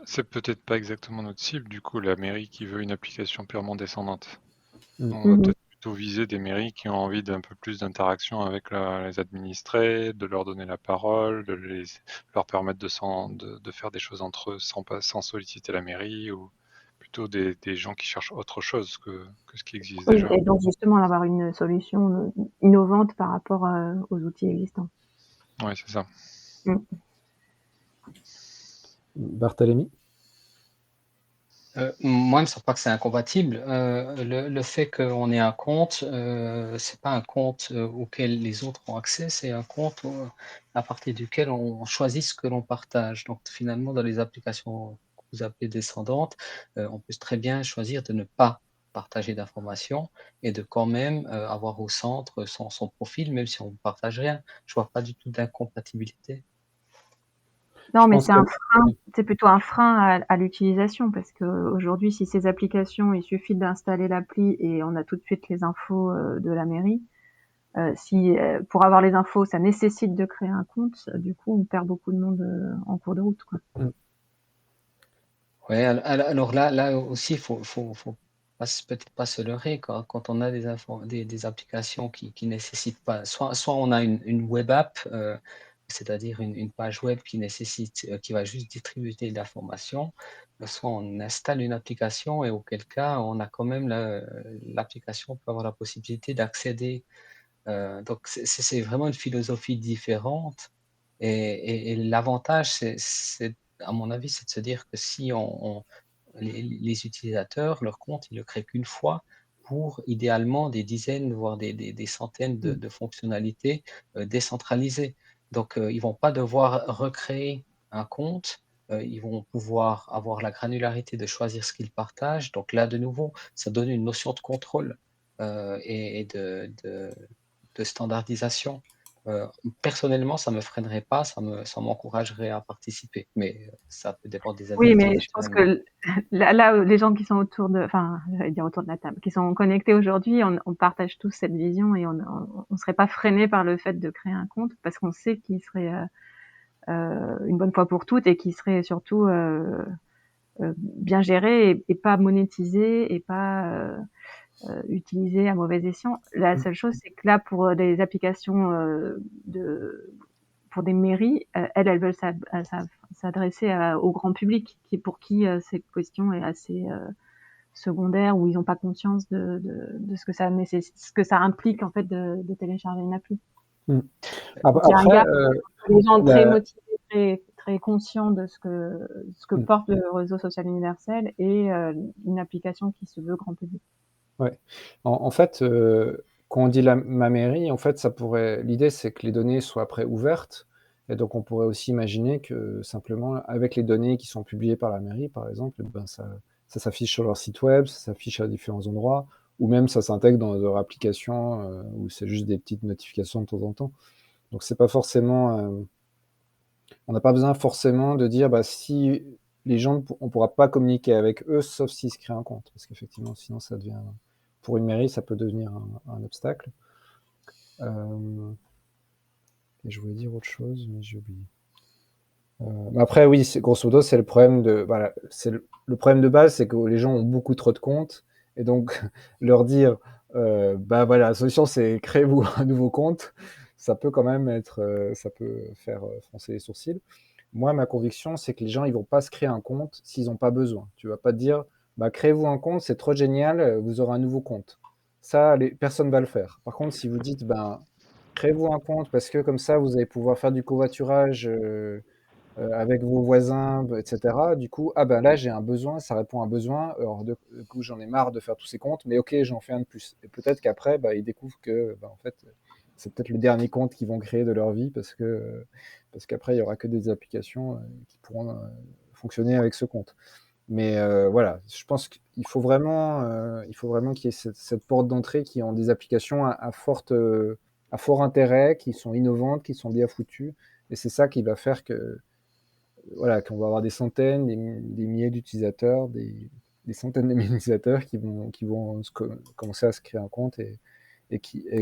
Speaker 5: C'est peut-être pas exactement notre cible, du coup, la mairie qui veut une application purement descendante. On va peut-être plutôt viser des mairies qui ont envie d'un peu plus d'interaction avec les administrés, de leur donner la parole, de leur permettre de faire des choses entre eux sans solliciter la mairie, ou plutôt des gens qui cherchent autre chose que ce qui existe
Speaker 7: Oui,
Speaker 5: déjà.
Speaker 7: et donc justement d'avoir une solution innovante par rapport aux outils existants.
Speaker 5: Oui, c'est ça.
Speaker 2: Barthélemy?
Speaker 6: Moi, il me semble pas que c'est incompatible. Le fait qu'on ait un compte, c'est pas un compte auquel les autres ont accès, c'est un compte à partir duquel on choisit ce que l'on partage. Donc finalement, dans les applications que vous appelez descendantes, on peut très bien choisir de ne pas partager d'informations et de quand même avoir au centre son profil, même si on ne partage rien. Je vois pas du tout d'incompatibilité.
Speaker 7: Non,
Speaker 2: Je
Speaker 7: mais
Speaker 2: pense
Speaker 7: c'est
Speaker 2: que
Speaker 7: un frein, c'est plutôt un frein à l'utilisation parce qu'aujourd'hui, si ces applications, il suffit d'installer l'appli et on a tout de suite les infos de la mairie. Si pour avoir les infos, ça nécessite de créer un compte, du coup, on perd beaucoup de monde en cours de route, quoi.
Speaker 6: Ouais, alors là aussi, faut peut-être pas se leurrer quand on a des applications qui nécessitent pas, soit on a une web app, c'est-à-dire une page web qui nécessite, qui va juste distribuer de l'information, soit on installe une application et auquel cas on a quand même l'application peut avoir la possibilité d'accéder. Donc c'est vraiment une philosophie différente et l'avantage, à mon avis, c'est de se dire que si les utilisateurs, leur compte, ils le créent qu'une fois pour idéalement des dizaines, voire des centaines de fonctionnalités décentralisées. Donc, ils vont pas devoir recréer un compte, ils vont pouvoir avoir la granularité de choisir ce qu'ils partagent. Donc là, de nouveau, ça donne une notion de contrôle et de standardisation. Personnellement, ça me freinerait pas, ça m'encouragerait à participer, mais ça peut dépendre des
Speaker 7: Oui,
Speaker 6: individus
Speaker 7: mais je pense
Speaker 6: naturellement.
Speaker 7: que là, les gens qui sont j'allais dire autour de la table, qui sont connectés aujourd'hui, on partage tous cette vision et on serait pas freiné par le fait de créer un compte parce qu'on sait qu'il serait une bonne fois pour toutes et qu'il serait surtout bien géré et pas monétisé et pas utilisé à mauvais escient. La seule chose, c'est que là, pour des applications pour des mairies, elles veulent s'adresser au grand public, pour qui cette question est assez secondaire, où ils n'ont pas conscience de ce que ça nécessite, ce que ça implique en fait de télécharger une appli. Donc, il y a un
Speaker 2: Après,
Speaker 7: gap entre les gens très
Speaker 2: la-
Speaker 7: motivés, très conscients de ce que porte le réseau social universel et une application qui se veut grand public.
Speaker 2: ouais. En fait, quand on dit ma mairie, en fait, l'idée, c'est que les données soient après ouvertes. Et donc, on pourrait aussi imaginer que simplement, avec les données qui sont publiées par la mairie, par exemple, ben ça s'affiche sur leur site web, ça s'affiche à différents endroits, ou même ça s'intègre dans leur application, où c'est juste des petites notifications de temps en temps. Donc, c'est pas forcément, on n'a pas besoin forcément de dire, bah, si les gens, on pourra pas communiquer avec eux, sauf s'ils se créent un compte. Parce qu'effectivement, sinon, ça devient, pour une mairie, ça peut devenir un obstacle. Et je voulais dire autre chose, mais j'ai oublié. Mais après, oui, grosso modo, c'est le problème voilà, le problème de base, c'est que les gens ont beaucoup trop de comptes, et donc leur dire, bah voilà, la solution, c'est créez-vous un nouveau compte, ça peut quand même ça peut faire froncer les sourcils. Moi, ma conviction, c'est que les gens, ils vont pas se créer un compte s'ils n'ont pas besoin. Tu vas pas te dire, bah créez-vous un compte, c'est trop génial, vous aurez un nouveau compte. Ça, personne va le faire. Par contre, si vous dites, ben créez-vous un compte parce que comme ça, vous allez pouvoir faire du covoiturage avec vos voisins, etc. Du coup, ah ben là, j'ai un besoin, ça répond à un besoin. Alors, du coup, j'en ai marre de faire tous ces comptes, mais ok, j'en fais un de plus. Et peut-être qu'après, bah, ils découvrent que, bah, en fait, c'est peut-être le dernier compte qu'ils vont créer de leur vie parce qu'après, il y aura que des applications qui pourront fonctionner avec ce compte. Mais voilà, je pense qu'il faut vraiment qu'il y ait cette porte d'entrée qui ont des applications à fort intérêt, qui sont innovantes, qui sont bien foutues. Et c'est ça qui va faire voilà, qu'on va avoir des centaines, des milliers d'utilisateurs, des centaines de milliers d'utilisateurs qui vont commencer à se créer un compte et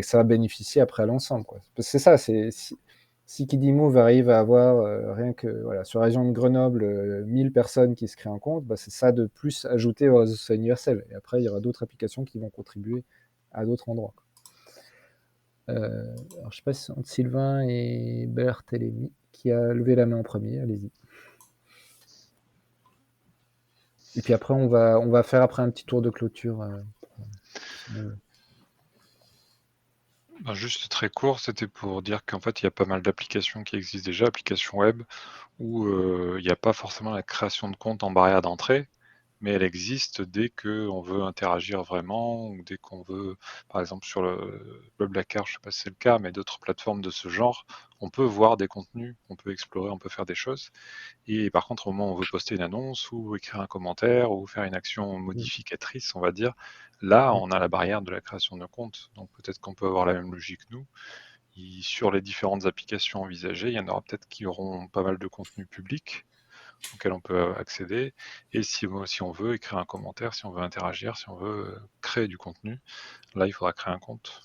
Speaker 2: ça va bénéficier après à l'ensemble, quoi. Parce que c'est ça, si Kidimove arrive à avoir rien que voilà, sur la région de Grenoble, 1000 personnes qui se créent un compte, bah, c'est ça de plus ajouté au réseau social universel. Et après, il y aura d'autres applications qui vont contribuer à d'autres endroits. Alors, je sais pas si c'est entre Sylvain et Barthélemy qui a levé la main en premier, allez-y. Et puis après, on va faire après un petit tour de clôture.
Speaker 5: Juste très court, c'était pour dire qu'en fait, il y a pas mal d'applications qui existent déjà, applications web, où il n'y a pas forcément la création de compte en barrière d'entrée, mais elle existe dès qu'on veut interagir vraiment, ou dès qu'on veut, par exemple sur le Blablacar, je ne sais pas si c'est le cas, mais d'autres plateformes de ce genre, on peut voir des contenus, on peut explorer, on peut faire des choses. Et par contre, au moment où on veut poster une annonce, ou écrire un commentaire, ou faire une action modificatrice, on va dire, là, on a la barrière de la création de compte. Donc peut-être qu'on peut avoir la même logique nous. Sur les différentes applications envisagées, il y en aura peut-être qui auront pas mal de contenu public auquel on peut accéder. Et si on veut écrire un commentaire, si on veut interagir, si on veut créer du contenu, là, il faudra créer un compte.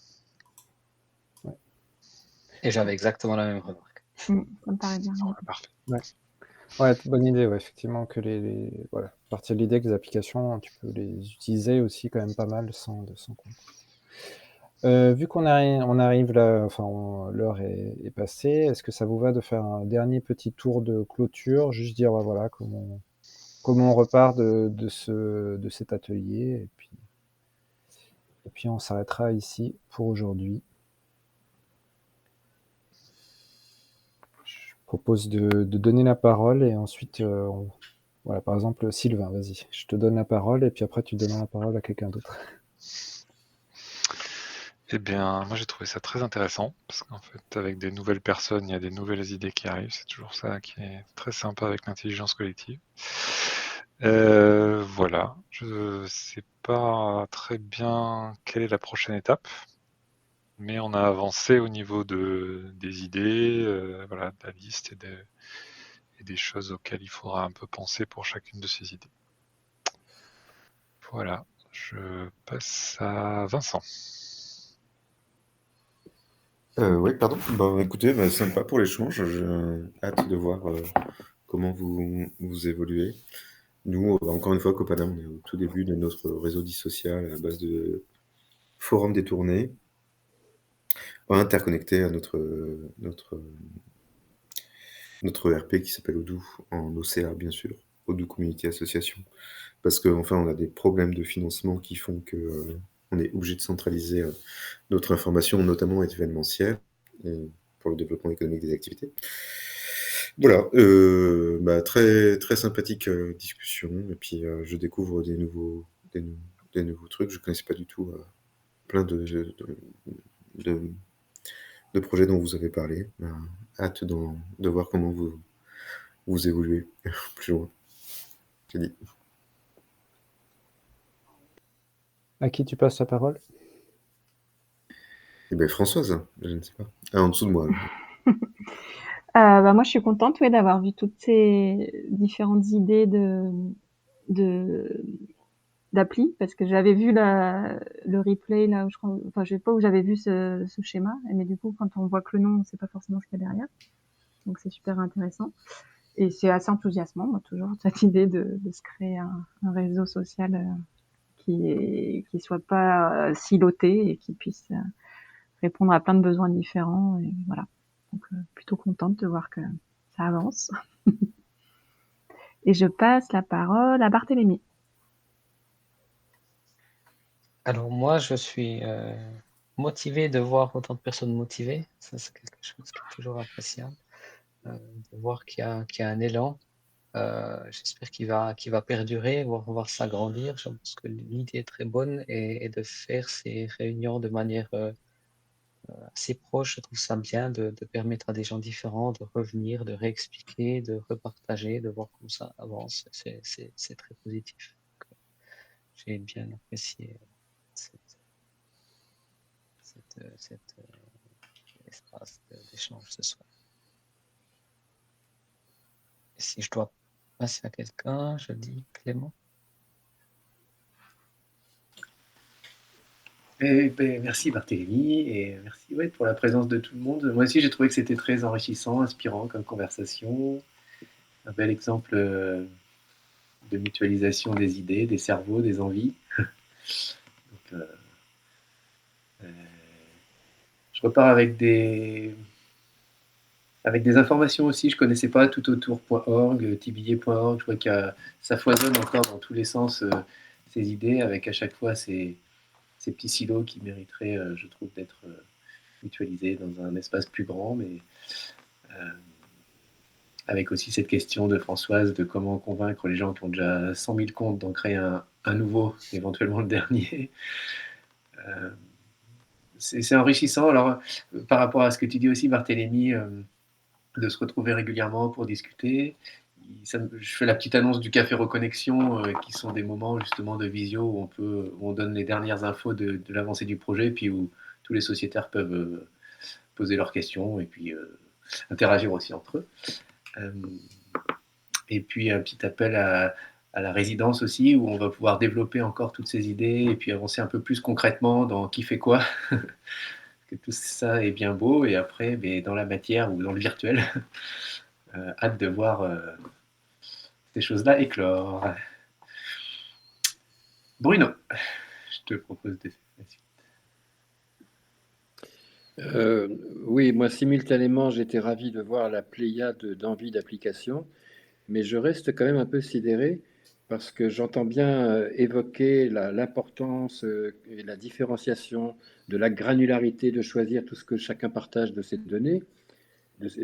Speaker 6: Et j'avais exactement la même remarque.
Speaker 7: Ça me paraît bien.
Speaker 5: Parfait.
Speaker 2: Ouais, bonne idée, ouais, effectivement, que voilà, à partir de l'idée que les applications, tu peux les utiliser aussi quand même pas mal sans compte. Vu qu'on arrive là, enfin, l'heure est passée, est-ce que ça vous va de faire un dernier petit tour de clôture, juste dire, voilà, comment on repart de cet atelier, et puis on s'arrêtera ici pour aujourd'hui. Je propose de donner la parole, et ensuite, voilà, par exemple, Sylvain, vas-y, je te donne la parole, et puis après tu donneras la parole à quelqu'un d'autre.
Speaker 5: Eh bien, moi j'ai trouvé ça très intéressant, parce qu'en fait, avec des nouvelles personnes, il y a des nouvelles idées qui arrivent, c'est toujours ça qui est très sympa avec l'intelligence collective. Voilà, je sais pas très bien quelle est la prochaine étape, mais on a avancé au niveau des idées, voilà, de la liste et des choses auxquelles il faudra un peu penser pour chacune de ces idées. Voilà, je passe à Vincent.
Speaker 8: Oui, pardon. Écoutez, sympa pour l'échange. J'ai hâte de voir comment vous évoluez. Nous, encore une fois, Copanam, on est au tout début de notre réseau dissocial à la base de forums détournés, interconnectés à notre ERP qui s'appelle Odoo, en OCA bien sûr, Odoo Community Association. Parce qu'enfin, on a des problèmes de financement qui font que on est obligé de centraliser notre information, notamment événementielle, pour le développement économique des activités. Voilà, très, très sympathique discussion, et puis je découvre des nouveaux trucs, je ne connaissais pas du tout plein de projets dont vous avez parlé. Hâte de voir comment vous évoluez plus loin. C'est dit.
Speaker 2: À qui tu passes la parole?
Speaker 8: Eh bien, Françoise, je ne sais pas. En dessous de moi.
Speaker 7: Moi, je suis contente, ouais, d'avoir vu toutes ces différentes idées d'appli, parce que j'avais vu le replay là où je crois, enfin, je sais pas où j'avais vu ce schéma, mais du coup, quand on voit que le nom, on sait pas forcément ce qu'il y a derrière. Donc, c'est super intéressant. Et c'est assez enthousiasmant, moi, toujours, cette idée de se créer un réseau social qui soit pas siloté et qui puisse répondre à plein de besoins différents. Et voilà. Donc, plutôt contente de voir que ça avance. Et je passe la parole à Barthélémy.
Speaker 6: Alors moi, je suis motivé de voir autant de personnes motivées. Ça, c'est quelque chose qui est toujours appréciable. De voir qu'il y a un élan. J'espère qu'il va perdurer, voir s'agrandir. Je pense que l'idée est très bonne, et de faire ces réunions de manière assez proche, je trouve ça bien de permettre à des gens différents de revenir, de réexpliquer, de repartager, de voir comment ça avance. C'est très positif. Donc, j'ai bien apprécié cet espace d'échange ce soir. Et si je dois passer à quelqu'un, je dis Clément.
Speaker 4: Merci Barthélémy, et merci pour la présence de tout le monde. Moi aussi, j'ai trouvé que c'était très enrichissant, inspirant comme conversation. Un bel exemple de mutualisation des idées, des cerveaux, des envies. Donc, je repars avec des avec des informations aussi. Je ne connaissais pas toutautour.org, tibillier.org. Je vois que ça foisonne encore dans tous les sens ces idées, avec à chaque fois ces petits silos qui mériteraient, je trouve, d'être mutualisés dans un espace plus grand, mais avec aussi cette question de Françoise de comment convaincre les gens qui ont déjà 100 000 comptes d'en créer un nouveau, éventuellement le dernier. C'est enrichissant. Alors, par rapport à ce que tu dis aussi, Barthélémy, de se retrouver régulièrement pour discuter. Je fais la petite annonce du Café Reconnexion, qui sont des moments justement de visio où on donne les dernières infos de l'avancée du projet, puis où tous les sociétaires peuvent poser leurs questions et puis interagir aussi entre eux. Et puis un petit appel à la résidence aussi, où on va pouvoir développer encore toutes ces idées et puis avancer un peu plus concrètement dans qui fait quoi. Que tout ça est bien beau, et après, mais dans la matière ou dans le virtuel, hâte de voir ces choses-là éclore. Bruno, je te propose de
Speaker 1: Oui, moi simultanément, j'étais ravi de voir la pléiade d'envie d'application, mais je reste quand même un peu sidéré parce que j'entends bien évoquer l'importance et la différenciation de la granularité de choisir tout ce que chacun partage de ses données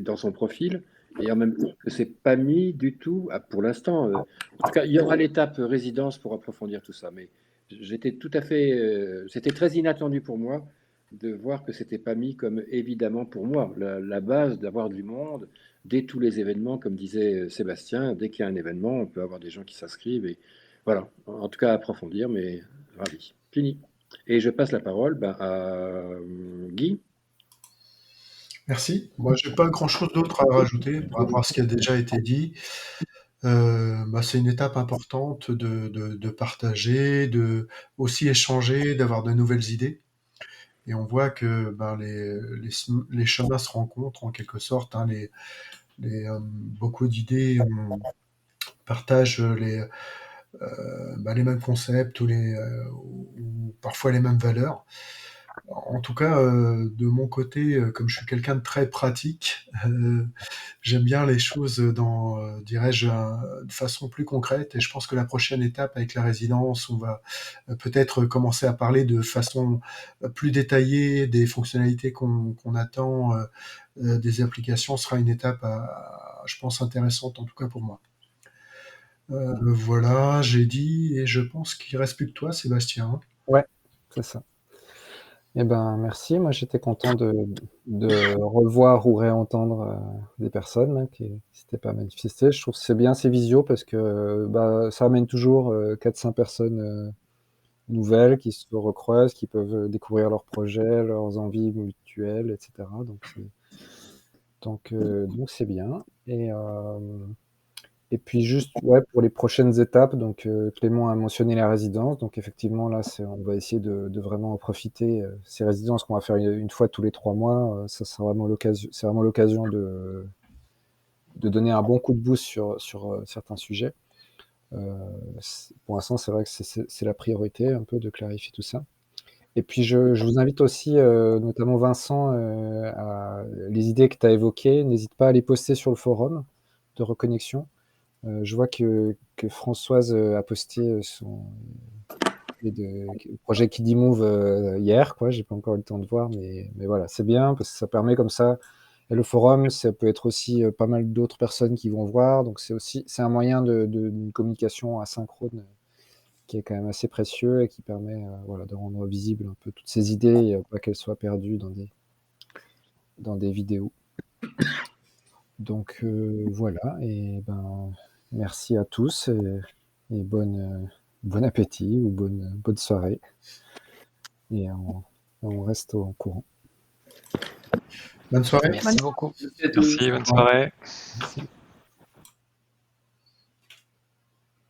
Speaker 1: dans son profil, et en même temps que c'est pas mis du tout, pour l'instant. En tout cas, il y aura l'étape résidence pour approfondir tout ça, mais j'étais tout à fait, c'était très inattendu pour moi de voir que c'était pas mis comme évidemment pour moi la base d'avoir du monde dès tous les événements, comme disait Sébastien. Dès qu'il y a un événement, on peut avoir des gens qui s'inscrivent, et voilà. En tout cas, à approfondir, mais ravi. Fini. Et je passe la parole à Guy.
Speaker 3: Merci. Moi, j'ai pas grand-chose d'autre à rajouter par rapport à ce qui a déjà été dit. C'est une étape importante de partager, de aussi échanger, d'avoir de nouvelles idées. Et on voit que les chemins se rencontrent en quelque sorte. Hein, beaucoup d'idées, on partage les mêmes concepts ou parfois les mêmes valeurs. En tout cas, de mon côté, comme je suis quelqu'un de très pratique, j'aime bien les choses dirais-je, de façon plus concrète. Et je pense que la prochaine étape avec la résidence, on va peut-être commencer à parler de façon plus détaillée des fonctionnalités qu'on attend des applications, sera une étape, je pense, intéressante, en tout cas pour moi. Voilà, j'ai dit, et je pense qu'il reste plus que toi, Sébastien.
Speaker 2: Ouais, c'est ça. Eh ben, merci. Moi, j'étais content de revoir ou réentendre des personnes là, qui s'étaient pas manifestées. Je trouve que c'est bien ces visios parce que ça amène toujours 4-5 personnes nouvelles qui se recroisent, qui peuvent découvrir leurs projets, leurs envies mutuelles, etc. Donc c'est bien. Et puis juste, ouais, pour les prochaines étapes, donc Clément a mentionné la résidence, donc effectivement là, on va essayer de vraiment en profiter. Ces résidences qu'on va faire une fois tous les 3 mois, ça sera vraiment l'occasion, c'est vraiment l'occasion de donner un bon coup de boost sur certains sujets. Pour l'instant, c'est vrai que c'est la priorité, un peu de clarifier tout ça. Et puis je vous invite aussi, notamment Vincent, les idées que tu as évoquées, n'hésite pas à les poster sur le forum de Reconnexion. Je vois que Françoise a posté le projet Kiddy Move hier, quoi. J'ai pas encore eu le temps de voir, mais voilà, c'est bien parce que ça permet comme ça. Et le forum, ça peut être aussi pas mal d'autres personnes qui vont voir, donc c'est un moyen d'une communication asynchrone qui est quand même assez précieux et qui permet de rendre visible un peu toutes ces idées et pas qu'elles soient perdues dans des vidéos. Donc voilà, et merci à tous et bon appétit ou bonne soirée. Et on reste au courant.
Speaker 3: Bonne soirée.
Speaker 6: Merci beaucoup.
Speaker 4: Merci à tous.
Speaker 5: Merci, bonne soirée.
Speaker 2: Merci.